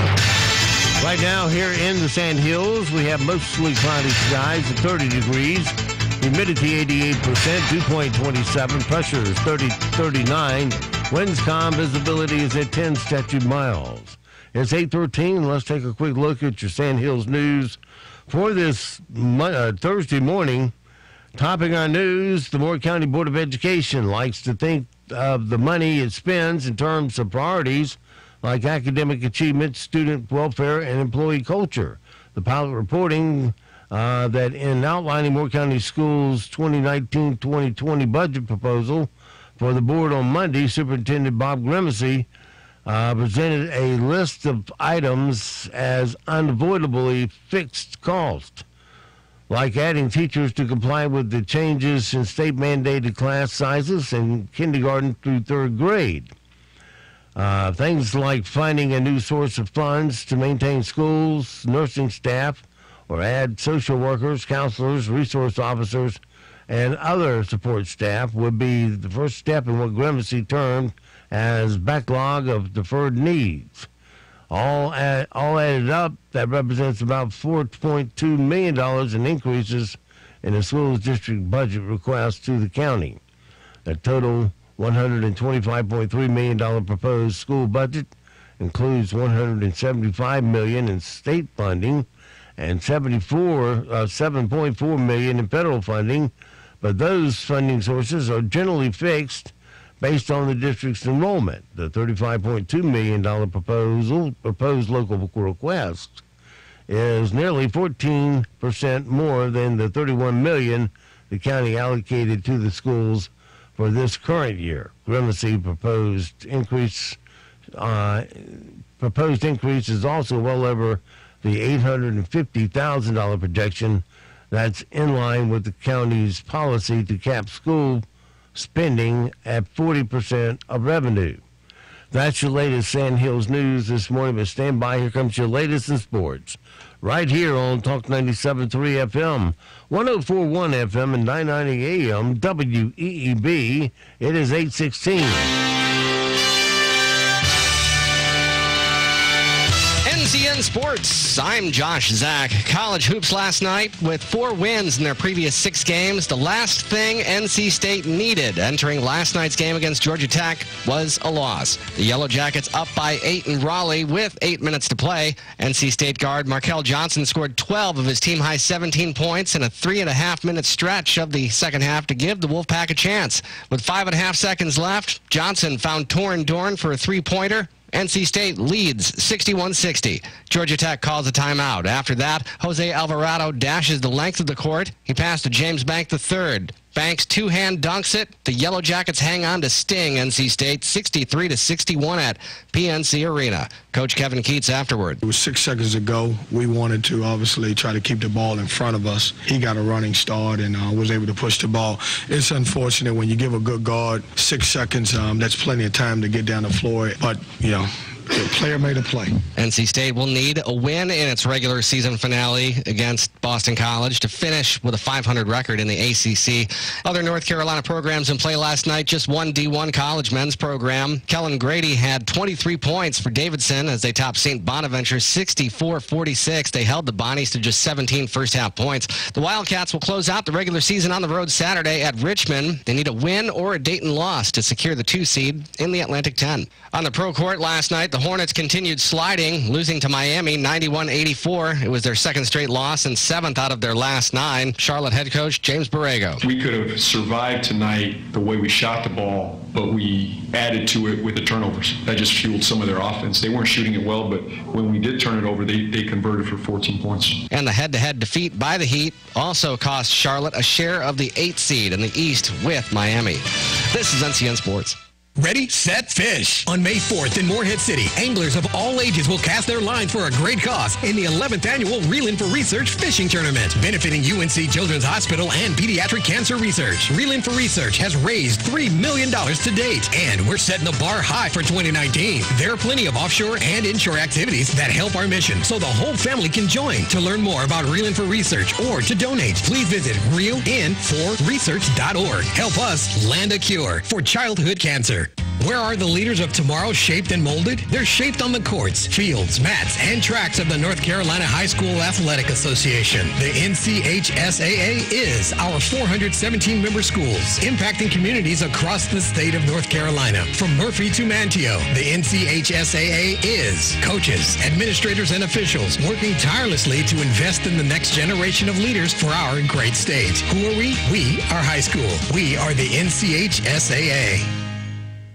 Right now, here in the Sand Hills, we have mostly cloudy skies at 30 degrees. Humidity 88%, dew point 27, pressure is 39. Winds calm, visibility is at 10 statute miles. It's 8:13. Let's take a quick look at your Sand Hills news for this Thursday morning. Topping our news, the Moore County Board of Education likes to think of the money it spends in terms of priorities like academic achievement, student welfare, and employee culture. The pilot reporting that in outlining Moore County Schools' 2019-2020 budget proposal for the board on Monday, Superintendent Bob Grimacy presented a list of items as unavoidably fixed cost, like adding teachers to comply with the changes in state-mandated class sizes in kindergarten through 3rd grade. Things like finding a new source of funds to maintain schools, nursing staff, or add social workers, counselors, resource officers, and other support staff would be the first step in what Grimacy termed as backlog of deferred needs. All added up, that represents about $4.2 million in increases in the schools district budget request to the county. The total $125.3 million proposed school budget includes $175 million in state funding and $7.4 million in federal funding, but those funding sources are generally fixed based on the district's enrollment. The $35.2 million proposed local request is nearly 14% more than the $31 million the county allocated to the schools for this current year. Grimacy proposed increase is also well over the $850,000 projection. That's in line with the county's policy to cap school spending at 40% of revenue. That's your latest Sand Hills news this morning, but stand by. Here comes your latest in sports. Right here on Talk 97.3 FM, 104.1 FM, and 990 AM, WEEB. It is 8:16.
NCN Sports, I'm Josh Zach. College hoops last night with 4 wins in their previous 6 games. The last thing NC State needed entering last night's game against Georgia Tech was a loss. The Yellow Jackets up by 8 in Raleigh with 8 minutes to play. NC State guard Markel Johnson scored 12 of his team-high 17 points in a 3.5-minute stretch of the second half to give the Wolfpack a chance. With 5.5 seconds left, Johnson found Torrin Dorn for a 3-pointer. NC State leads 61-60. Georgia Tech calls a timeout. After that, Jose Alvarado dashes the length of the court. He passed to James Bank III. Banks two-hand dunks it. The Yellow Jackets hang on to sting NC State 63-61 at PNC Arena. Coach Kevin Keats afterward.
It was 6 seconds to go. We wanted to obviously try to keep the ball in front of us. He got a running start and was able to push the ball. It's unfortunate when you give a good guard 6 seconds. That's plenty of time to get down the floor. But, you know, the player made a play.
NC State will need a win in its regular season finale against Boston College to finish with a .500 record in the ACC. Other North Carolina programs in play last night, just one D1 college men's program. Kellen Grady had 23 points for Davidson as they topped St. Bonaventure 64-46. They held the Bonnies to just 17 first-half points. The Wildcats will close out the regular season on the road Saturday at Richmond. They need a win or a Dayton loss to secure the 2 seed in the Atlantic 10. On the pro court last night, the Hornets continued sliding, losing to Miami 91-84. It was their second straight loss and 7th out of their last 9. Charlotte head coach James Borrego.
We could have survived tonight the way we shot the ball, but we added to it with the turnovers. That just fueled some of their offense. They weren't shooting it well, but when we did turn it over, they converted for 14 points.
And the head-to-head defeat by the Heat also cost Charlotte a share of the 8th seed in the East with Miami. This is NCN Sports.
Ready, set, fish. On May 4th in Morehead City, anglers of all ages will cast their lines for a great cause in the 11th annual Reelin' for Research Fishing Tournament, benefiting UNC Children's Hospital and Pediatric Cancer Research. Reelin' for Research has raised $3 million to date, and we're setting the bar high for 2019. There are plenty of offshore and inshore activities that help our mission, so the whole family can join. To learn more about Reelin' for Research or to donate, please visit reelinforresearch.org. Help us land a cure for childhood cancer. Where are the leaders of tomorrow shaped and molded? They're shaped on the courts, fields, mats, and tracks of the North Carolina High School Athletic Association. The NCHSAA is our 417-member schools, impacting communities across the state of North Carolina. From Murphy to Manteo, the NCHSAA is coaches, administrators, and officials working tirelessly to invest in the next generation of leaders for our great state. Who are we? We are high school. We are the NCHSAA.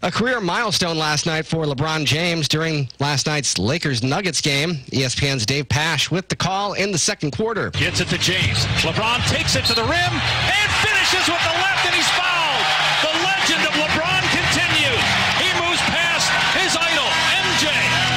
A career milestone last night for LeBron James during last night's Lakers-Nuggets game. ESPN's Dave Pasch with the call in the second quarter.
Gets it to James. LeBron takes it to the rim and finishes with the left, and he's fouled. The legend of LeBron continues. He moves past his idol, MJ,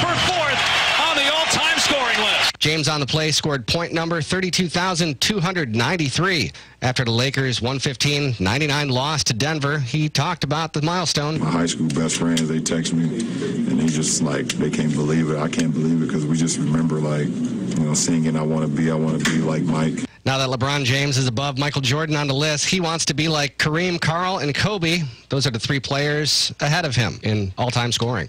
for 4th on the all-time scoring list.
James on the play scored point number 32,293. After the Lakers' 115-99 loss to Denver, he talked about the milestone.
My high school best friends, they text me, and they just like, they can't believe it. I can't believe it because we just remember, like, you know, singing, I want to be like Mike.
Now that LeBron James is above Michael Jordan on the list, he wants to be like Kareem, Karl, and Kobe. Those are the 3 players ahead of him in all-time scoring.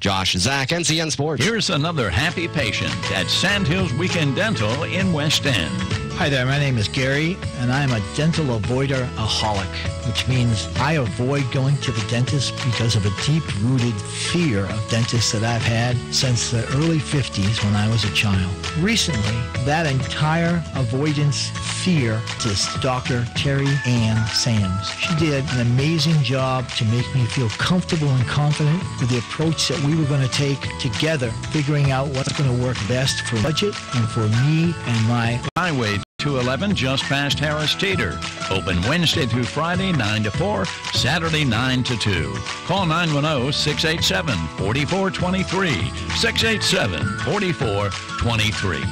Josh Zach, NCN Sports.
Here's another happy patient at Sandhills Weekend Dental in West End.
Hi there, my name is Gary, and I'm a dental avoider-aholic, which means I avoid going to the dentist because of a deep-rooted fear of dentists that I've had since the early 50s when I was a child. Recently, that entire avoidance fear is Dr. Terry Ann Sams. She did an amazing job to make me feel comfortable and confident with the approach that we were going to take together, figuring out what's going to work best for budget and for me and my
Highway 211 just past Harris Teeter. Open Wednesday through Friday 9 to 4, Saturday 9 to 2. Call 910-687-4423. 687-4423.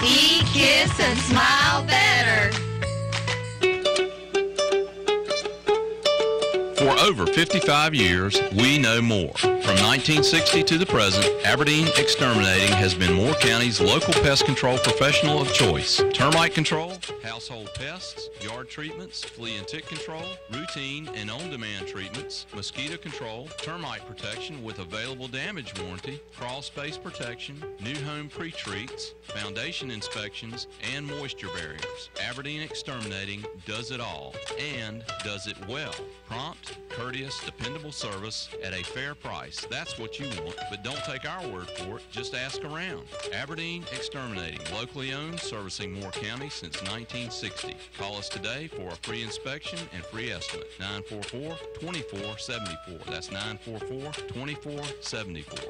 Eat, kiss, and smile better.
For over 55 years, we know more. From 1960 to the present, Aberdeen Exterminating has been Moore County's local pest control professional of choice. Termite control, household pests, yard treatments, flea and tick control, routine and on-demand treatments, mosquito control, termite protection with available damage warranty, crawl space protection, new home pre-treats, foundation inspections, and moisture barriers. Aberdeen Exterminating does it all and does it well. Prompt, courteous, dependable service at a fair price. That's what you want, but don't take our word for it. Just ask around. Aberdeen Exterminating, locally owned, servicing Moore County since 1960. Call us today for a free inspection and free estimate. 944-2474. That's 944-2474.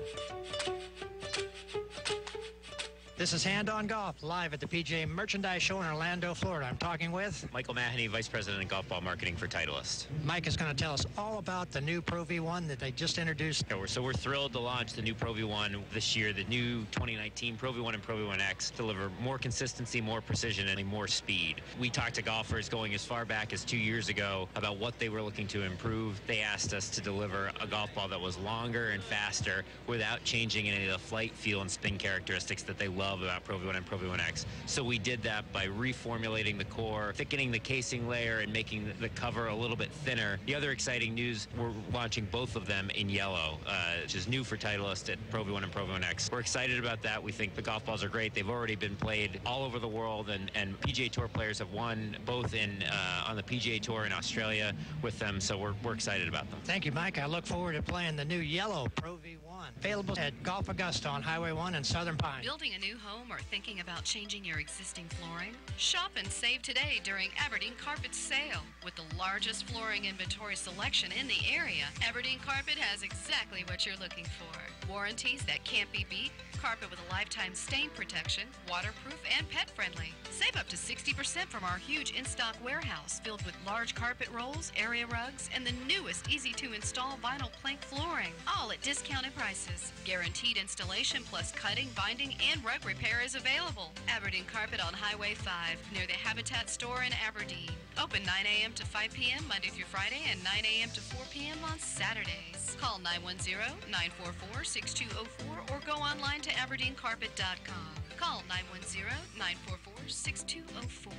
This is Hand On Golf, live at the PGA Merchandise Show in Orlando, Florida. I'm talking with
Michael Mahoney, Vice President of Golf Ball Marketing for Titleist.
Mike is going to tell us all about the new Pro V1 that they just introduced.
So we're thrilled to launch the new Pro V1 this year. The new 2019 Pro V1 and Pro V1X deliver more consistency, more precision, and more speed. We talked to golfers going as far back as 2 years ago about what they were looking to improve. They asked us to deliver a golf ball that was longer and faster without changing any of the flight, feel, and spin characteristics that they love about Pro V1 and Pro V1X. So we did that by reformulating the core, thickening the casing layer, and making the cover a little bit thinner. The other exciting news, we're launching both of them in yellow, which is new for Titleist at Pro V1 and Pro V1X. We're excited about that. We think the golf balls are great. They've already been played all over the world, and PGA Tour players have won both on the PGA Tour in Australia with them, so we're excited about them.
Thank you, Mike. I look forward to playing the new yellow Pro V1. Available at Golf Augusta on Highway 1 in Southern Pine.
Building a new home or thinking about changing your existing flooring? Shop and save today during Aberdeen Carpet's sale. With the largest flooring inventory selection in the area, Aberdeen Carpet has exactly what you're looking for. Warranties that can't be beat, carpet with a lifetime stain protection, waterproof and pet friendly. Save up to 60% from our huge in-stock warehouse filled with large carpet rolls, area rugs, and the newest easy-to-install vinyl plank flooring, all at discounted prices. Guaranteed installation plus cutting, binding, and rug repair is available. Aberdeen Carpet on Highway 5 near the Habitat store in Aberdeen. Open 9 a.m. to 5 p.m. Monday through Friday and 9 a.m. to 4 p.m. on Saturdays. Call 910-944-6204 or go online to aberdeencarpet.com. Call 910-944-6204.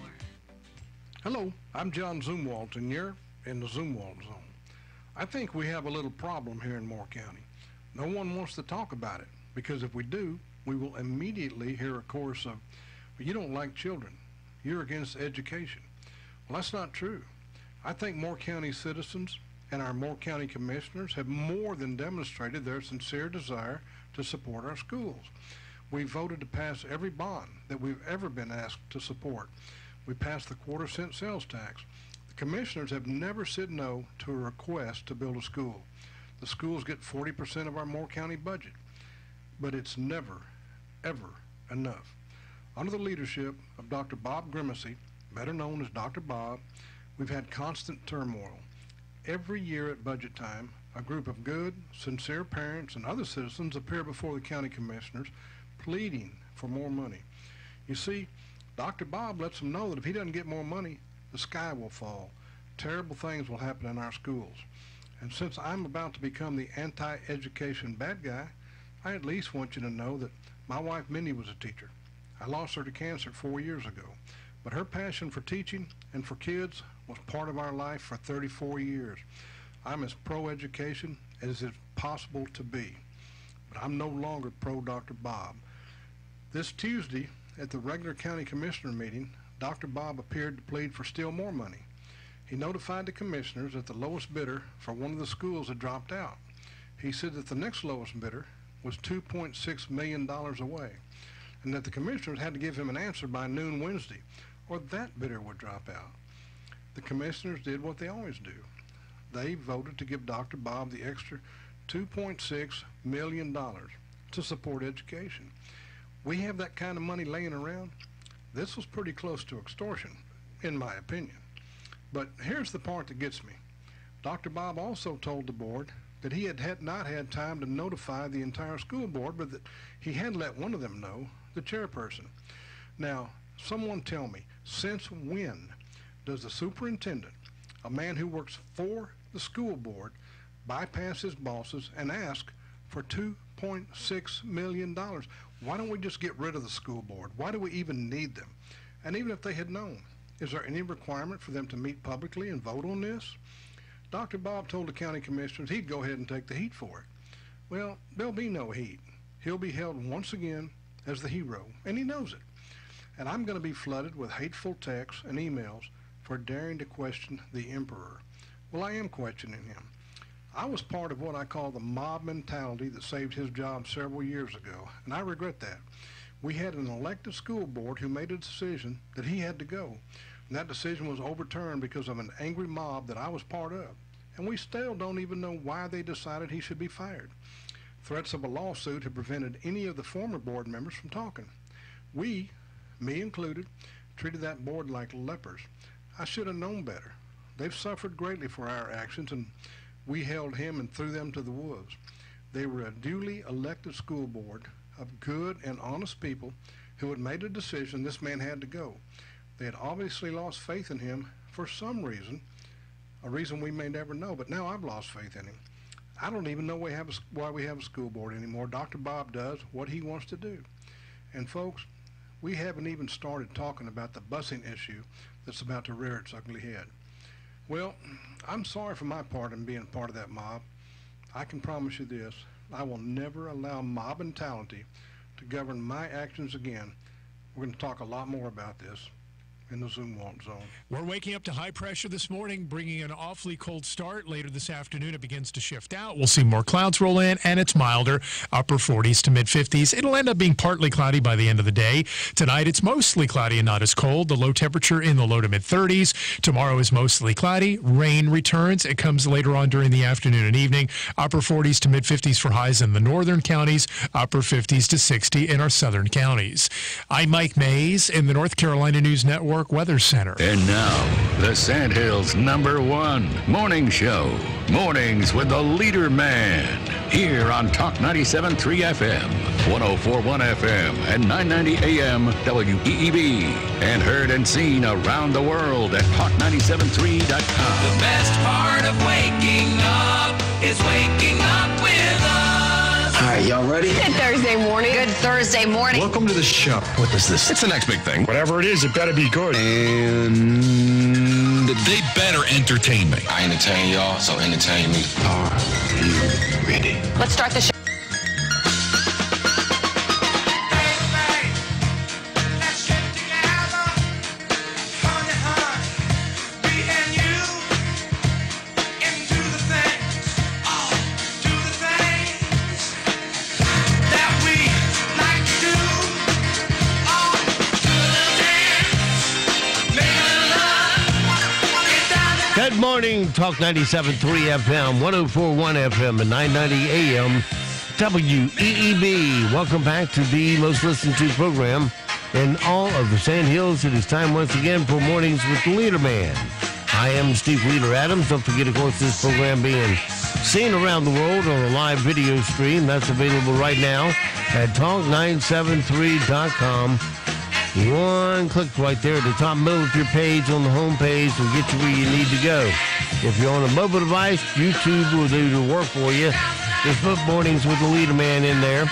Hello, I'm John Zumwalt, and you're in the Zumwalt Zone. I think we have a little problem here in Moore County. No one wants to talk about it, because if we do, we will immediately hear a chorus of, well, you don't like children. You're against education. Well, that's not true. I think Moore County citizens and our Moore County commissioners have more than demonstrated their sincere desire to support our schools. We voted to pass every bond that we've ever been asked to support. We passed the quarter-cent sales tax. The commissioners have never said no to a request to build a school. The schools get 40% of our Moore County budget, but it's never, ever enough. Under the leadership of Dr. Bob Grimacy, better known as Dr. Bob, we've had constant turmoil. Every year at budget time, a group of good, sincere parents and other citizens appear before the county commissioners pleading for more money. You see, Dr. Bob lets them know that if he doesn't get more money, the sky will fall. Terrible things will happen in our schools. And since I'm about to become the anti-education bad guy, I at least want you to know that my wife Mindy was a teacher. I lost her to cancer 4 years ago, but her passion for teaching and for kids was part of our life for 34 years. I'm as pro-education as it's possible to be, but I'm no longer pro-Dr. Bob. This Tuesday, at the regular county commissioner meeting, Dr. Bob appeared to plead for still more money. He notified the commissioners that the lowest bidder for one of the schools had dropped out. He said that the next lowest bidder was $2.6 million away, and that the commissioners had to give him an answer by noon Wednesday, or that bidder would drop out. The commissioners did what they always do. They voted to give Dr. Bob the extra $2.6 million to support education. We have that kind of money laying around. This was pretty close to extortion, in my opinion. But here's the part that gets me. Dr. Bob also told the board that he had not had time to notify the entire school board, but that he had let one of them know, the chairperson. Now, someone tell me, since when does the superintendent, a man who works for the school board, bypass his bosses and ask for $2.6 million? Why don't we just get rid of the school board? Why do we even need them? And even if they had known, is there any requirement for them to meet publicly and vote on this? Dr. Bob told the county commissioners he'd go ahead and take the heat for it. Well, there'll be no heat. He'll be held once again as the hero, and he knows it. And I'm going to be flooded with hateful texts and emails for daring to question the emperor. Well, I am questioning him. I was part of what I call the mob mentality that saved his job several years ago, and I regret that. We had an elected school board who made a decision that he had to go, and that decision was overturned because of an angry mob that I was part of. And we still don't even know why they decided he should be fired. Threats of a lawsuit have prevented any of the former board members from talking. We, me included, treated that board like lepers. I should have known better. They've suffered greatly for our actions, and we held him and threw them to the wolves. They were a duly elected school board of good and honest people who had made a decision this man had to go. They had obviously lost faith in him for some reason, a reason we may never know, but now I've lost faith in him. I don't even know why we have a school board anymore. Dr. Bob does what he wants to do. And folks, we haven't even started talking about the busing issue that's about to rear its ugly head. Well, I'm sorry for my part in being part of that mob. I can promise you this, I will never allow mob mentality to govern my actions again. We're going to talk a lot more about this in the Zoom Walk Zone.
We're waking up to high pressure this morning, bringing an awfully cold start. Later this afternoon, it begins to shift out. We'll see more clouds roll in, and it's milder, upper 40s to mid-50s. It'll end up being partly cloudy by the end of the day. Tonight, it's mostly cloudy and not as cold. The low temperature in the low to mid-30s. Tomorrow is mostly cloudy. Rain returns. It comes later on during the afternoon and evening. Upper 40s to mid-50s for highs in the northern counties. Upper 50s to 60 in our southern counties. I'm Mike Mays in the North Carolina News Network Weather Center.
And now, the Sandhills' #1 morning show. Mornings with the Leader Man. Here on Talk 97.3 FM, 104.1 FM, and 990 AM WEEB. And heard and seen around the world at talk973.com.
The best part of waking up is waking up with us.
All right, y'all ready?
Good Thursday morning. Good Thursday morning.
Welcome to the show. What is this?
It's the next big thing.
Whatever it is, it better be good.
And they better entertain me.
I entertain y'all, so entertain me.
Are you ready?
Let's start the show.
Good morning, Talk 97.3 FM, 104.1 FM, and 990 AM WEEB. Welcome back to the most listened to program in all of the Sandhills. It is time once again for Mornings with the Leader Man. I am Steve Leader Adams. Don't forget, of course, this program being seen around the world on a live video stream. That's available right now at talk973.com. One click right there at the top middle of your page on the home page will get you where you need to go. If you're on a mobile device, YouTube will do the work for you. Just put Mornings with the Leader Man in there,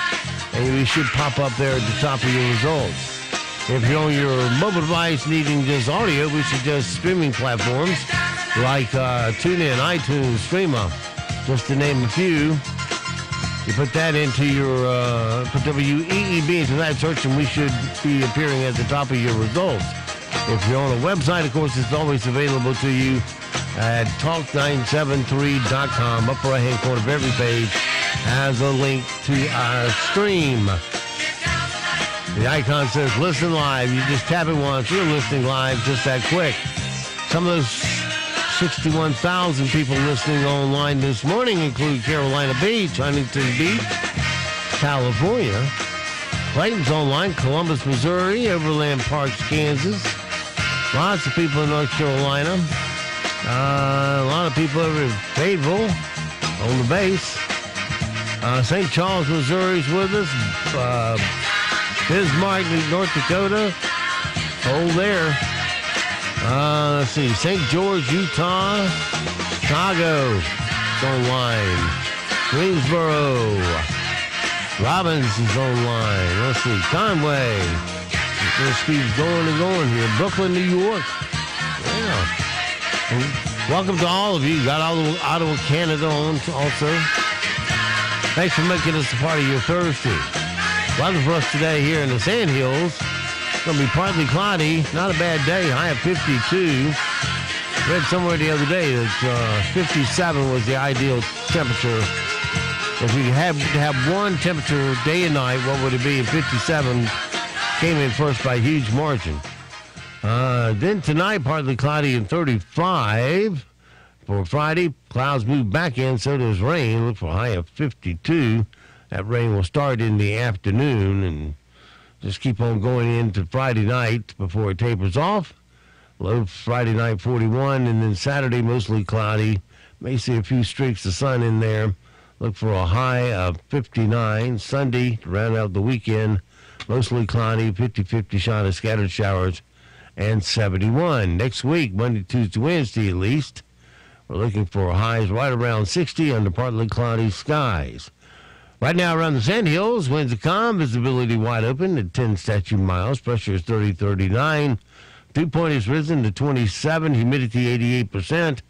and you should pop up there at the top of your results. If you're on your mobile device needing just audio, we suggest streaming platforms like TuneIn, iTunes, Streama, just to name a few. You put that into your, put WEEB into that search, and we should be appearing at the top of your results. If you're on a website, of course, it's always available to you at talk973.com. Upper right-hand corner of every page has a link to our stream. The icon says listen live. You just tap it once. You're listening live just that quick. Some of those 61,000 people listening online this morning include Carolina Beach, Huntington Beach, California. Clayton's online, Columbus, Missouri, Overland Parks, Kansas. Lots of people in North Carolina. A lot of people over in Fayetteville on the base. St. Charles, Missouri's with us. Bismarck, North Dakota. Hold there. Let's see. St. George, Utah. Chicago. It's online. Greensboro. Robbins is online. Let's see. Conway. This keeps going and going here. Brooklyn, New York. Yeah. And welcome to all of you. Got all of Ottawa, Canada on also. Thanks for making us a part of your Thursday. Weather for us today here in the Sandhills. It's going to be partly cloudy. Not a bad day. High of 52. Read somewhere the other day that 57 was the ideal temperature. If you had to have one temperature day and night, what would it be? 57 came in first by a huge margin. Then tonight, partly cloudy and 35. For Friday, clouds move back in, so does rain. Look for a high of 52. That rain will start in the afternoon and just keep on going into Friday night before it tapers off. Low Friday night 41, and then Saturday mostly cloudy. May see a few streaks of sun in there. Look for a high of 59. Sunday, to round out the weekend, mostly cloudy, 50-50 shot of scattered showers, and 71. Next week, Monday, Tuesday, Wednesday at least, we're looking for highs right around 60 under partly cloudy skies. Right now around the Sandhills, winds are calm, visibility wide open at 10 statute miles. Pressure is 30-39. Dew point has risen to 27. Humidity 88%.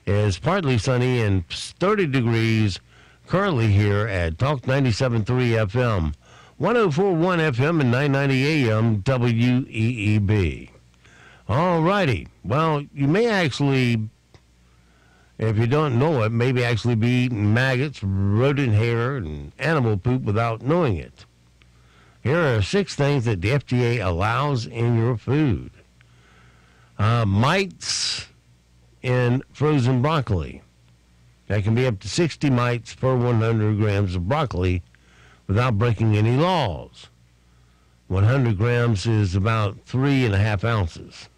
It's partly sunny and 30 degrees currently here at Talk 97.3 FM, 104.1 FM and 990 AM WEEB. All righty. Well, you may actually, if you don't know it, maybe actually be eating maggots, rodent hair, and animal poop without knowing it. Here are 6 things that the FDA allows in your food. Mites in frozen broccoli. That can be up to 60 mites per 100 grams of broccoli without breaking any laws. 100 grams is about 3.5 ounces.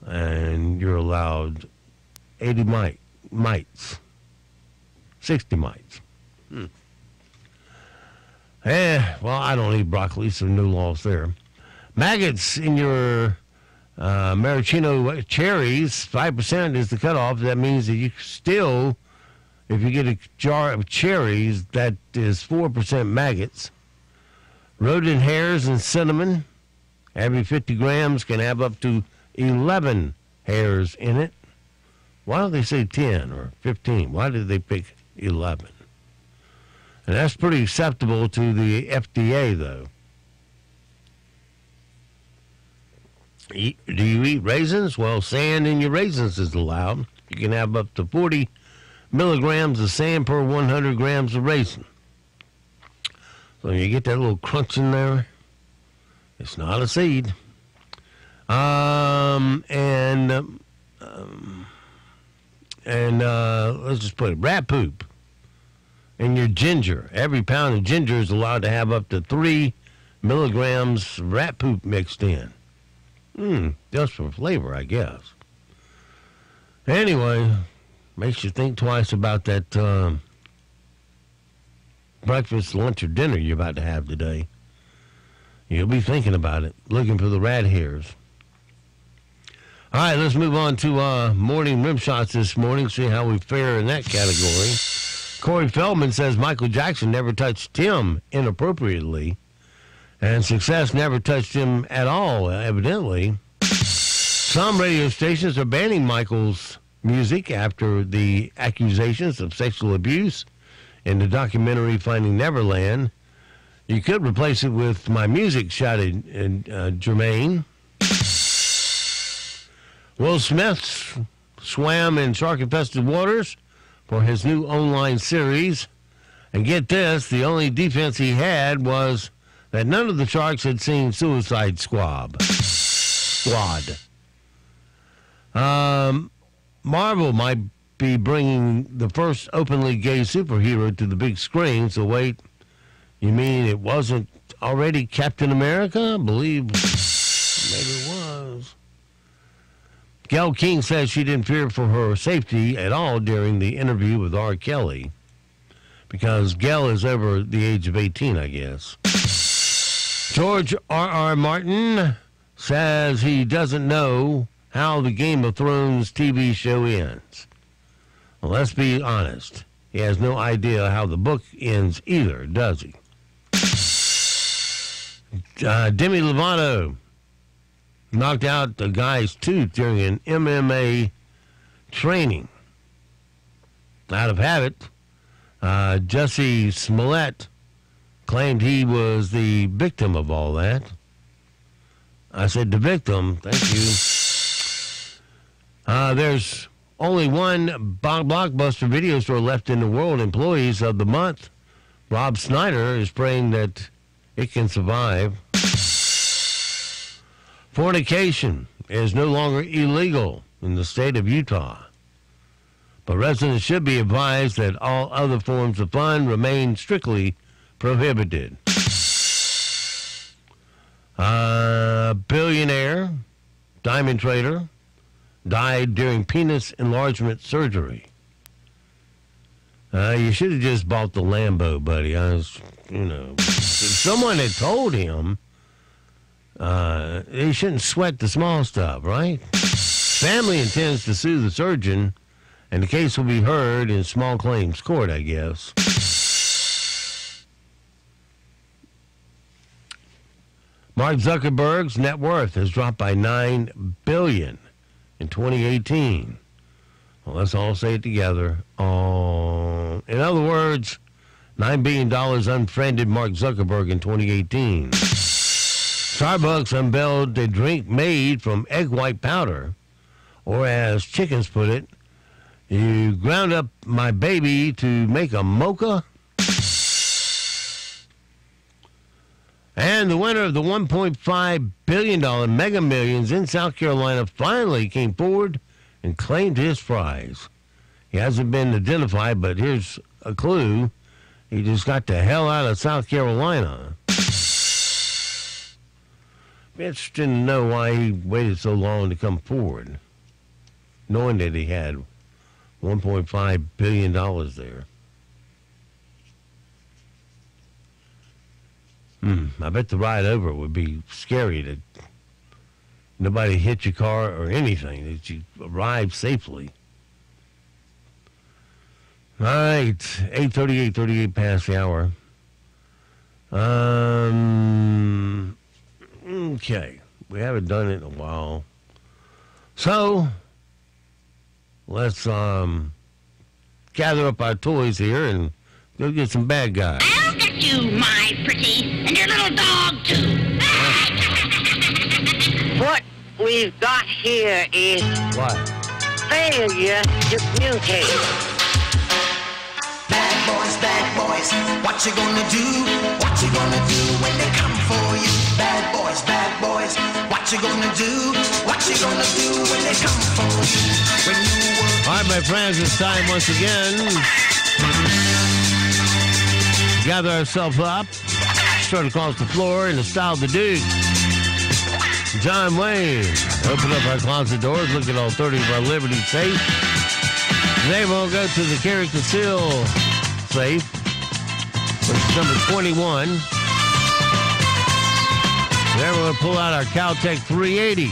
And you're allowed 80 mites. 60 mites. Well, I don't eat broccoli, so no laws there. Maggots in your maraschino cherries, 5% is the cutoff. That means that you still, if you get a jar of cherries, that is 4% maggots. Rodent hairs and cinnamon, every 50 grams can have up to 11 hairs in it. Why don't they say 10 or 15? Why did they pick 11? And that's pretty acceptable to the FDA, though. Do you eat raisins? Well, sand in your raisins is allowed. You can have up to 40 milligrams of sand per 100 grams of raisin. So you get that little crunch in there. It's not a seed. Let's just put it, rat poop in your ginger. Every pound of ginger is allowed to have up to 3 milligrams rat poop mixed in. Just for flavor, I guess. Anyway, makes you think twice about that breakfast, lunch, or dinner you're about to have today. You'll be thinking about it, looking for the rat hairs. All right, let's move on to morning rim shots this morning, see how we fare in that category. Corey Feldman says Michael Jackson never touched him inappropriately, and success never touched him at all, evidently. Some radio stations are banning Michael's music after the accusations of sexual abuse in the documentary Finding Neverland. You could replace it with my music, shouted Jermaine. Will Smith swam in shark-infested waters for his new online series. And get this, the only defense he had was that none of the sharks had seen Suicide Squad. Marvel might be bringing the first openly gay superhero to the big screen, so wait, you mean it wasn't already Captain America? I believe maybe it was. Gayle King says she didn't fear for her safety at all during the interview with R. Kelly, because Gayle is over the age of 18, I guess. George R.R. Martin says he doesn't know how the Game of Thrones TV show ends. Well, let's be honest. He has no idea how the book ends either, does he? Demi Lovato knocked out a guy's tooth during an MMA training. Out of habit, Jussie Smollett claimed he was the victim of all that. I said the victim. Thank you. There's only one Blockbuster video store left in the world. Employees of the month. Rob Snyder is praying that it can survive. Fornication is no longer illegal in the state of Utah, but residents should be advised that all other forms of fun remain strictly prohibited. Billionaire, diamond trader, died during penis enlargement surgery. You should have just bought the Lambo, buddy. If someone had told him, he shouldn't sweat the small stuff, right? Family intends to sue the surgeon, and the case will be heard in small claims court, I guess. Mark Zuckerberg's net worth has dropped by $9 billion in 2018. Well, let's all say it together. In other words, $9 billion unfriended Mark Zuckerberg in 2018. Starbucks unveiled a drink made from egg white powder, or as chickens put it, you ground up my baby to make a mocha. And the winner of the $1.5 billion Mega Millions in South Carolina finally came forward and claimed his prize. He hasn't been identified, but here's a clue. He just got the hell out of South Carolina. Interesting to know why he waited so long to come forward, knowing that he had $1.5 billion there. I bet the ride over would be scary, that nobody hit your car or anything, that you arrived safely. All right, 8:38 past the hour. Okay, we haven't done it in a while. So, let's gather up our toys here and go get some bad guys.
I'll get you, my pretty, and your little dog, too.
What we've got here is
what?
Failure to communicate.
Bad boys, what you gonna do? What you gonna do when they come for you? Bad boys, what you gonna do? What you gonna do when they come for you? When you were...
All right, my friends, it's time once again. Gather ourselves up, straight across the floor in the style of the Duke. John Wayne, open up our closet doors, look at all 30 of our Liberty safe. Today we'll go to the Carry Conceal safe, which is number 21. Then we're going to pull out our Caltech 380.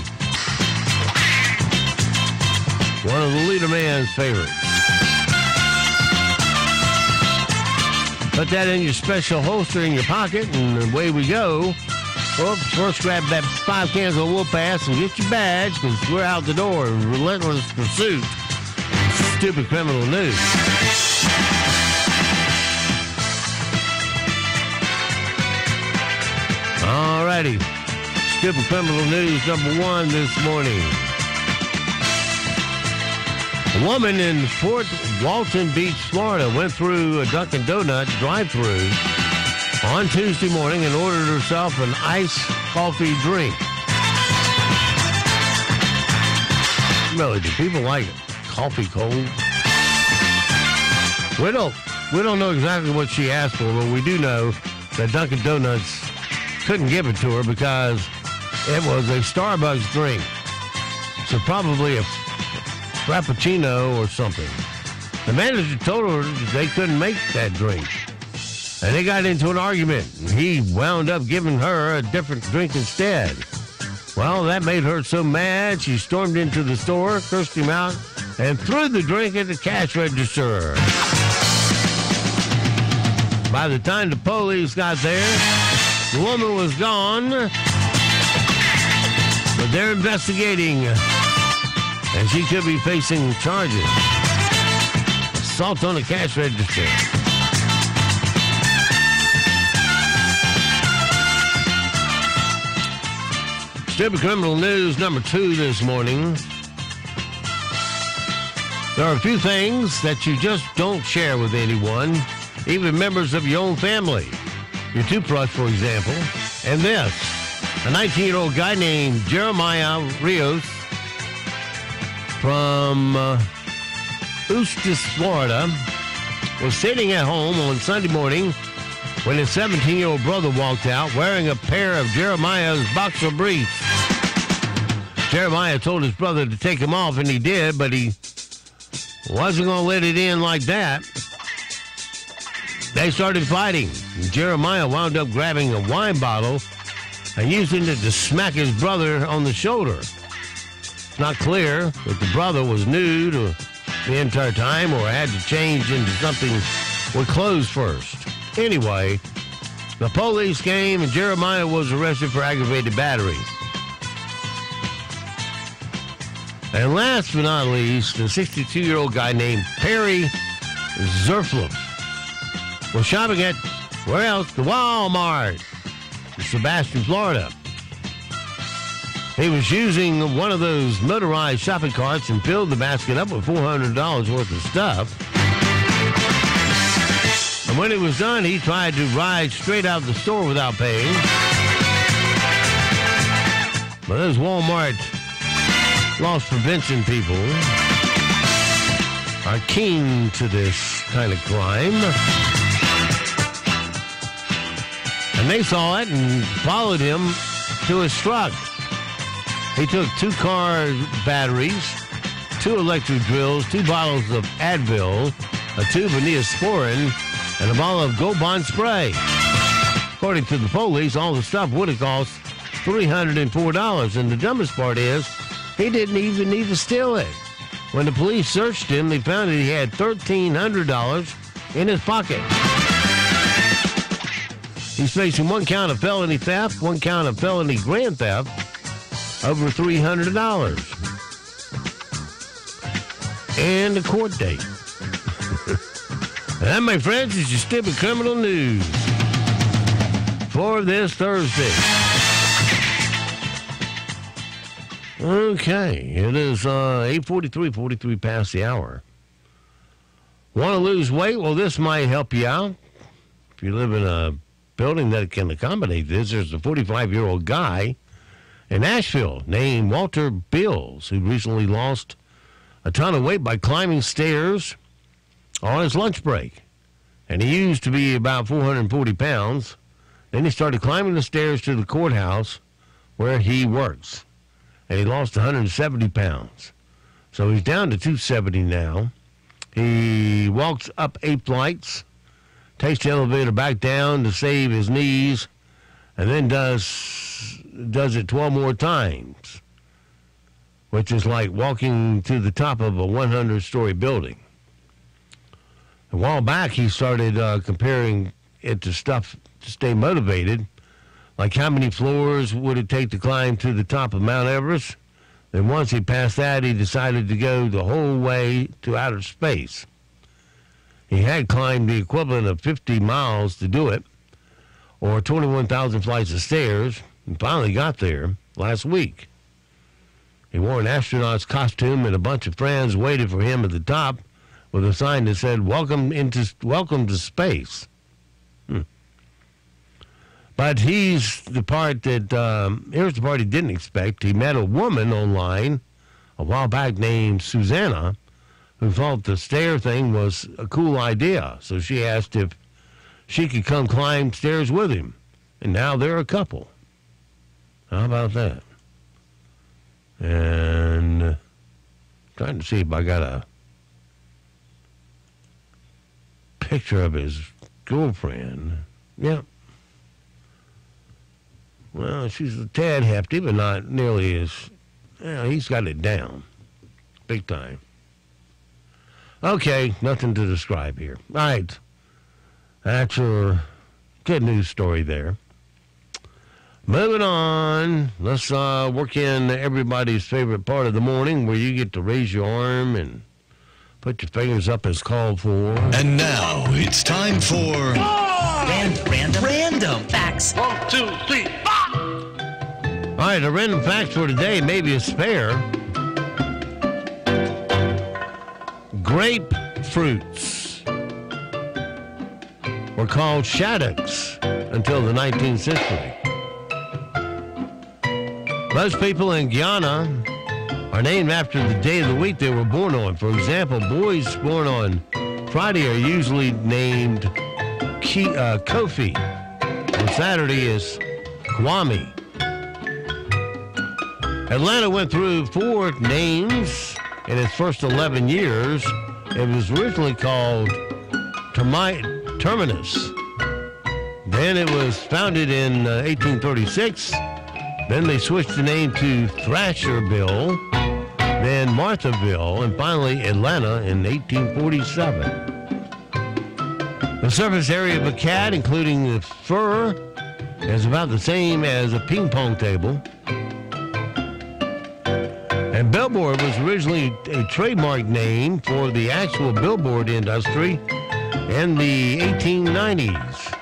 One of the leader man's favorites. Put that in your special holster in your pocket, and away we go. Well, first grab that 5 cans of whoop ass and get your badge, because we're out the door in relentless pursuit. Stupid criminal news. All righty. Stupid criminal news number 1 this morning. A woman in Fort Walton Beach, Florida, went through a Dunkin' Donuts drive-thru on Tuesday morning and ordered herself an iced coffee drink. Really, do people like coffee cold? We don't know exactly what she asked for, but we do know that Dunkin' Donuts couldn't give it to her because it was a Starbucks drink. So probably a Frappuccino or something. The manager told her they couldn't make that drink. And they got into an argument. He wound up giving her a different drink instead. Well, that made her so mad, she stormed into the store, cursed him out, and threw the drink at the cash register. By the time the police got there, the woman was gone. But they're investigating, and she could be facing charges. Assault on a cash register. Stupid criminal news number 2 this morning. There are a few things that you just don't share with anyone, even members of your own family. Your toothbrush, for example. And this, a 19-year-old guy named Jeremiah Rios from Eustis, Florida, was sitting at home on Sunday morning when his 17-year-old brother walked out wearing a pair of Jeremiah's boxer briefs. Jeremiah told his brother to take them off, and he did, but he wasn't going to let it in like that. They started fighting. Jeremiah wound up grabbing a wine bottle and using it to smack his brother on the shoulder. It's not clear if the brother was nude the entire time or had to change into something with clothes first. Anyway, the police came and Jeremiah was arrested for aggravated battery. And last but not least, a 62-year-old guy named Perry Zerflip was shopping at, where else? The Walmart in Sebastian, Florida. He was using one of those motorized shopping carts and filled the basket up with $400 worth of stuff. And when it was done, he tried to ride straight out of the store without paying. But those Walmart loss prevention people are keen to this kind of crime. And they saw it and followed him to his truck. He took 2 car batteries, 2 electric drills, 2 bottles of Advil, a tube of Neosporin, and a bottle of Gold Bond spray. According to the police, all the stuff would have cost $304. And the dumbest part is, he didn't even need to steal it. When the police searched him, they found that he had $1,300 in his pocket. He's facing 1 count of felony theft, 1 count of felony grand theft, over $300. And a court date. And that, my friends, is your stupid criminal news for this Thursday. Okay, it is 43 past the hour. Want to lose weight? Well, this might help you out. If you live in a building that can accommodate this, there's a 45-year-old guy in Asheville named Walter Bills who recently lost a ton of weight by climbing stairs on his lunch break. And he used to be about 440 pounds. Then he started climbing the stairs to the courthouse where he works. And he lost 170 pounds. So he's down to 270 now. He walks up 8 flights, takes the elevator back down to save his knees, and then does it 12 more times, which is like walking to the top of a 100-story building. A while back, he started comparing it to stuff to stay motivated, like how many floors would it take to climb to the top of Mount Everest? Then once he passed that, he decided to go the whole way to outer space. He had climbed the equivalent of 50 miles to do it, or 21,000 flights of stairs, and finally got there last week. He wore an astronaut's costume, and a bunch of friends waited for him at the top with a sign that said, Welcome to space. But here's the part he didn't expect. He met a woman online a while back named Susanna who thought the stair thing was a cool idea. So she asked if she could come climb stairs with him. And now they're a couple. How about that? And trying to see if I got a picture of his girlfriend. Yeah. Well, she's a tad hefty, but not nearly as... he's got it down. Big time. Okay, nothing to describe here. All right. That's your good news story there. Moving on, let's work in everybody's favorite part of the morning where you get to raise your arm and put your fingers up as called for.
And now it's time for...
Random facts.
1, 2, 3, 4.
All right, the random facts for today, maybe a spare. Grapefruits were called shaddocks until the 19th century. Most people in Guyana are named after the day of the week they were born on. For example, boys born on Friday are usually named Kofi. On Saturday is Kwame. Atlanta went through 4 names in its first 11 years. It was originally called Terminus. Then it was founded in 1836. Then they switched the name to Thrasherville, then Marthaville, and finally Atlanta in 1847. The surface area of a cat, including the fur, is about the same as a ping pong table. And billboard was originally a trademark name for the actual billboard industry in the 1890s.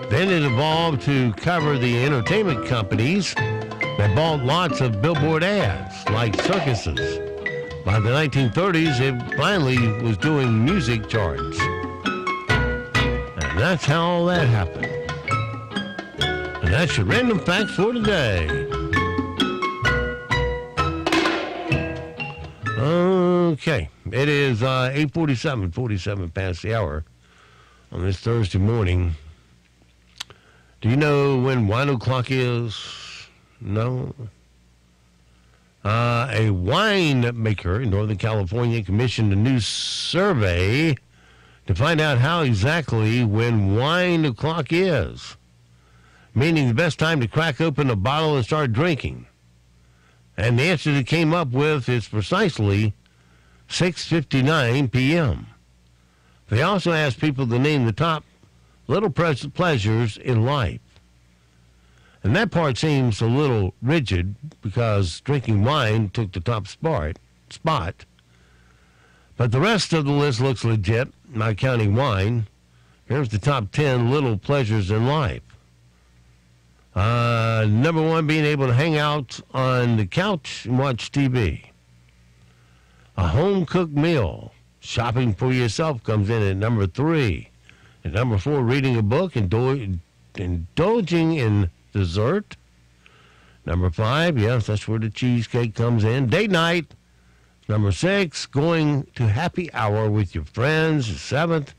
Then it evolved to cover the entertainment companies that bought lots of billboard ads, like circuses. By the 1930s, it finally was doing music charts. And that's how all that happened. And that's your random facts for today. Okay, it is 47 past the hour on this Thursday morning. Do you know when wine o'clock is? No. A winemaker in Northern California commissioned a new survey to find out how exactly when wine o'clock is, meaning the best time to crack open a bottle and start drinking. And the answer they came up with is precisely 6:59 p.m. They also asked people to name the top little pleasures in life. And that part seems a little rigid because drinking wine took the top spot. But the rest of the list looks legit, not counting wine. Here's the top 10 little pleasures in life. Number 1, being able to hang out on the couch and watch TV. A home-cooked meal. Shopping for yourself comes in at number 3. And number 4, reading a book, indulging in dessert. Number 5, yes, that's where the cheesecake comes in. Date night. Number 6, going to happy hour with your friends. 7th,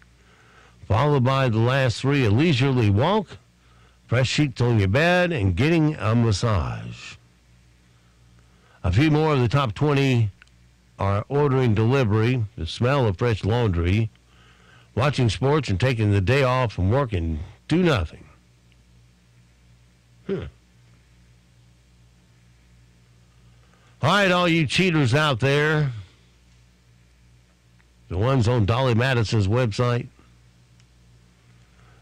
followed by the last 3, a leisurely walk, fresh sheets on your bed, and getting a massage. A few more of the top 20 are ordering delivery, the smell of fresh laundry, watching sports, and taking the day off from work and do nothing. All right, all you cheaters out there, the ones on Dolly Madison's website,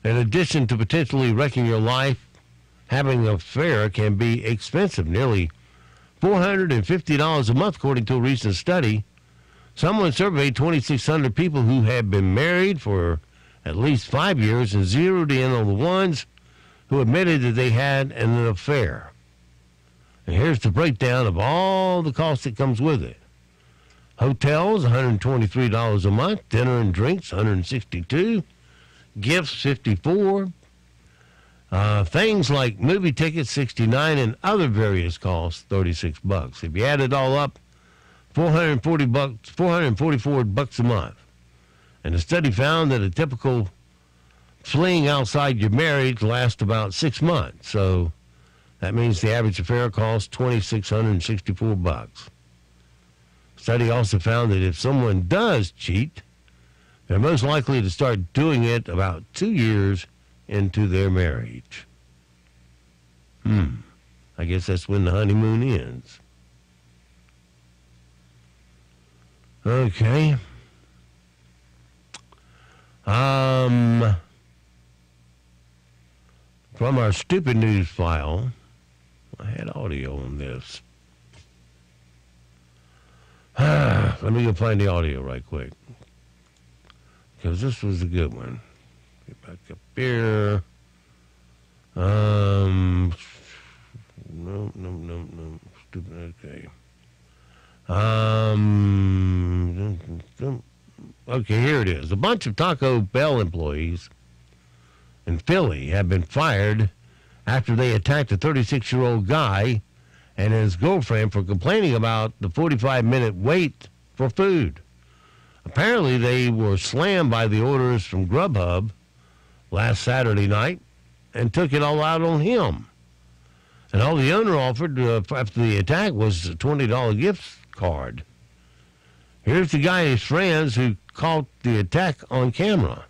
in addition to potentially wrecking your life, having an affair can be expensive, nearly $450 a month, according to a recent study. Someone surveyed 2,600 people who had been married for at least 5 years and zeroed in on the ones who admitted that they had an affair. And here's the breakdown of all the cost that comes with it. Hotels, $123 a month. Dinner and drinks, $162. Gifts, $54. Things like movie tickets, $69, and other various costs, $36. If you add it all up, $444 a month. And the study found that a typical fling outside your marriage lasts about 6 months. So that means the average affair costs $2,664. Study also found that if someone does cheat, they're most likely to start doing it about 2 years into their marriage. I guess that's when the honeymoon ends. Okay. From our stupid news file, I had audio on this. Let me go find the audio right quick, because this was a good one. Get back up here. No. Stupid. Okay. Okay, here it is. A bunch of Taco Bell employees in Philly have been fired after they attacked a 36-year-old guy and his girlfriend for complaining about the 45-minute wait for food. Apparently, they were slammed by the orders from Grubhub last Saturday night and took it all out on him. And all the owner offered after the attack was a $20 gift card. Here's the guy and his friends who caught the attack on camera.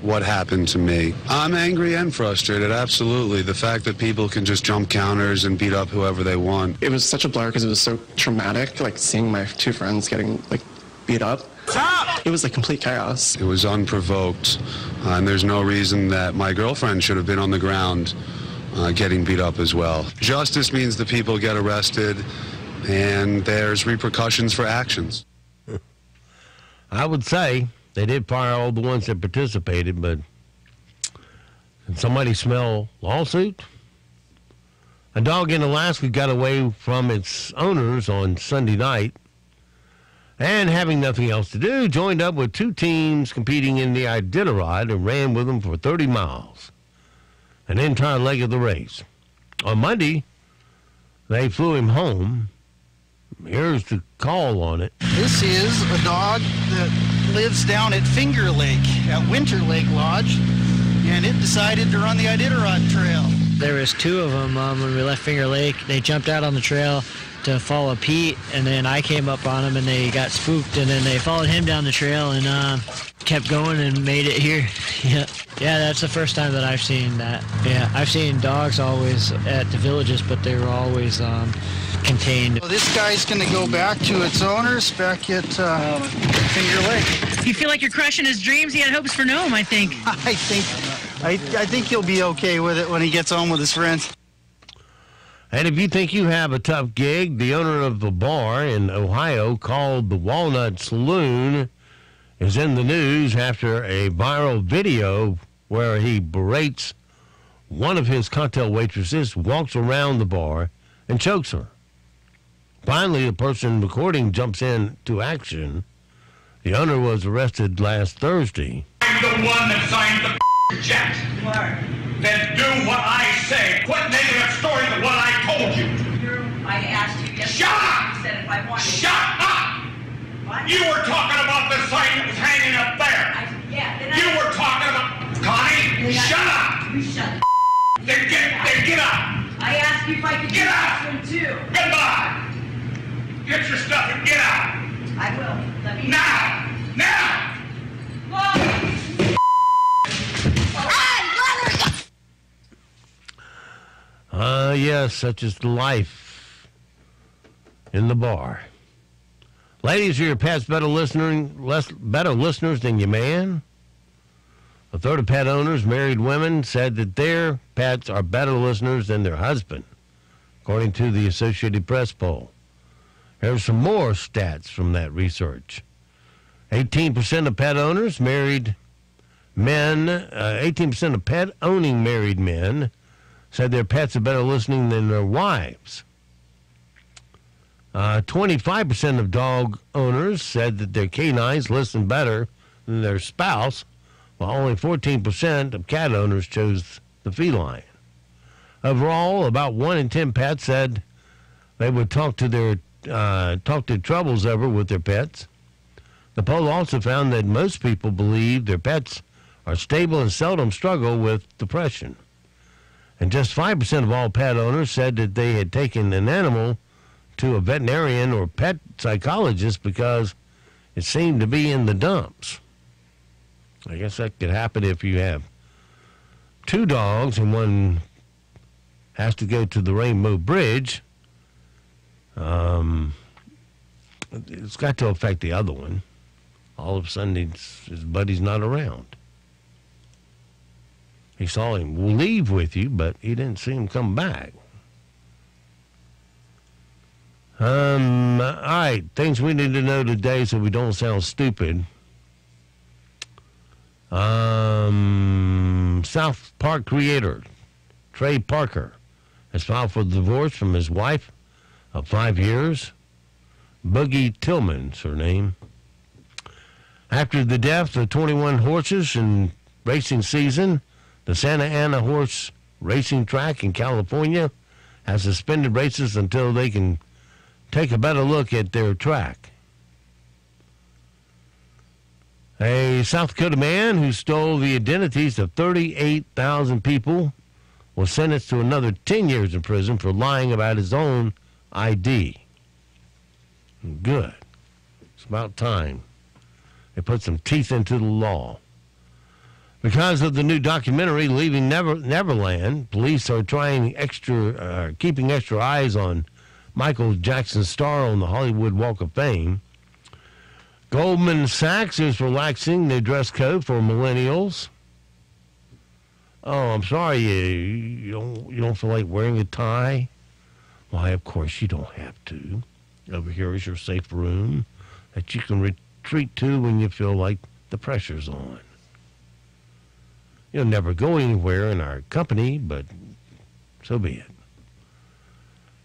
What happened to me? I'm angry and frustrated, absolutely. The fact that people can just jump counters and beat up whoever they want.
It was such a blur because it was so traumatic, like seeing my two friends getting beat up. Stop! It was like complete chaos.
It was unprovoked, and there's no reason that my girlfriend should have been on the ground getting beat up as well. Justice means the people get arrested, and there's repercussions for actions.
I would say they did fire all the ones that participated, but can somebody smell lawsuit? A dog in Alaska got away from its owners on Sunday night and, having nothing else to do, joined up with two teams competing in the Iditarod and ran with them for 30 miles, an entire leg of the race. On Monday, they flew him home. Here's the call on it.
This is a dog that lives down at Finger Lake, at Winter Lake Lodge, and it decided to run the Iditarod Trail.
There was two of them when we left Finger Lake. They jumped out on the trail to follow Pete, and then I came up on them, and they got spooked, and then they followed him down the trail and kept going and made it here. Yeah, that's the first time that I've seen that. Yeah, I've seen dogs always at the villages, but they were always contained.
Well, this guy's going to go back to its owners back at Finger Lake.
You feel like you're crushing his dreams? He had hopes for Nome, I think.
I think he'll be okay with it when he gets home with his friends.
And if you think you have a tough gig, the owner of the bar in Ohio called the Walnut Saloon is in the news after a viral video where he berates one of his cocktail waitresses, walks around the bar, and chokes her. Finally, the person recording jumps into action. The owner was arrested last Thursday.
I'm the one that signed the check. What? Then do what I say. Quit making up stories of what I told you.
I asked you yesterday.
Shut up!
You said if I wanted.
Shut up! What? You were talking about the sign that was hanging up there. You were talking about Connie. Shut up!
You shut.
Then get up.
I asked you if I could
get out.
Too.
Goodbye. Get your stuff and get out.
I will. Let me.
Now.
Yes, such is life in the bar. Ladies, are your pets better listeners than your man? A third of pet owners, married women, said that their pets are better listeners than their husband, according to the Associated Press poll. Here's some more stats from that research. 18% of pet owners married Men, 18% of pet-owning married men said their pets are better listening than their wives. 25% of dog owners said that their canines listen better than their spouse, while only 14% of cat owners chose the feline. Overall, about 1 in 10 pets said they would talk their troubles over with their pets. The poll also found that most people believe their pets are stable and seldom struggle with depression. And just 5% of all pet owners said that they had taken an animal to a veterinarian or pet psychologist because it seemed to be in the dumps. I guess that could happen if you have 2 dogs and one has to go to the Rainbow Bridge. It's got to affect the other one. All of a sudden, his buddy's not around. He saw him leave with you, but he didn't see him come back. All right, things we need to know today so we don't sound stupid. South Park creator Trey Parker has filed for divorce from his wife of 5 years. Boogie Tillman's her name. After the death of 21 horses in racing season, the Santa Ana Horse Racing Track in California has suspended races until they can take a better look at their track. A South Dakota man who stole the identities of 38,000 people was sentenced to another 10 years in prison for lying about his own ID. Good. It's about time they put some teeth into the law. Because of the new documentary, Leaving Neverland, police are keeping extra eyes on Michael Jackson's star on the Hollywood Walk of Fame. Goldman Sachs is relaxing the dress code for millennials. Oh, I'm sorry, you don't feel like wearing a tie? Why, of course you don't have to. Over here is your safe room that you can retreat to when you feel like the pressure's on. You'll never go anywhere in our company, but so be it.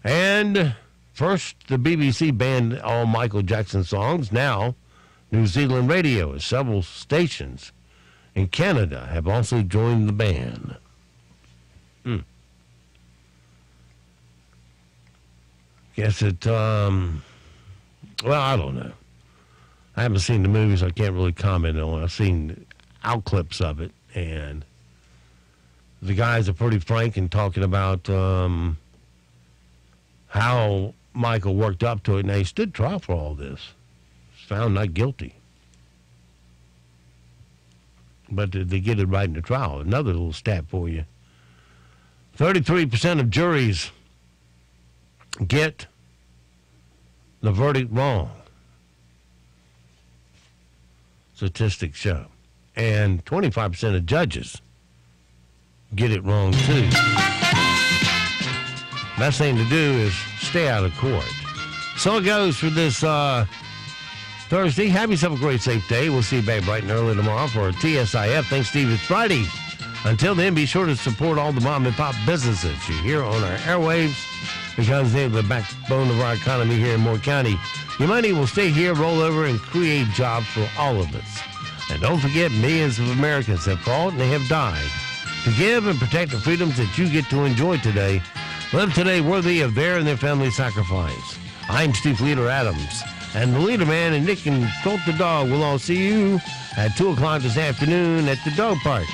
And first, the BBC banned all Michael Jackson songs. Now, New Zealand radio, as several stations in Canada have also joined the ban. Guess it, well, I don't know. I haven't seen the movies. I can't really comment on it. I've seen out clips of it, and the guys are pretty frank in talking about how Michael worked up to it, and he stood trial for all this. Found not guilty. But they get it right in the trial. Another little stat for you. 33% of juries get the verdict wrong. Statistics show. And 25% of judges get it wrong, too. Best thing to do is stay out of court. So it goes for this Thursday. Have yourself a great, safe day. We'll see you back bright and early tomorrow for TSIF. Thanks, Steve. It's Friday. Until then, be sure to support all the mom and pop businesses you hear on our airwaves because they're the backbone of our economy here in Moore County. Your money will stay here, roll over, and create jobs for all of us. And don't forget, millions of Americans have fought and they have died to give and protect the freedoms that you get to enjoy today. Live today worthy of their and their family's sacrifice. I'm Steve Leader Adams, and the Leader Man and Nick and Colt the Dog will all see you at 2 o'clock this afternoon at the dog park.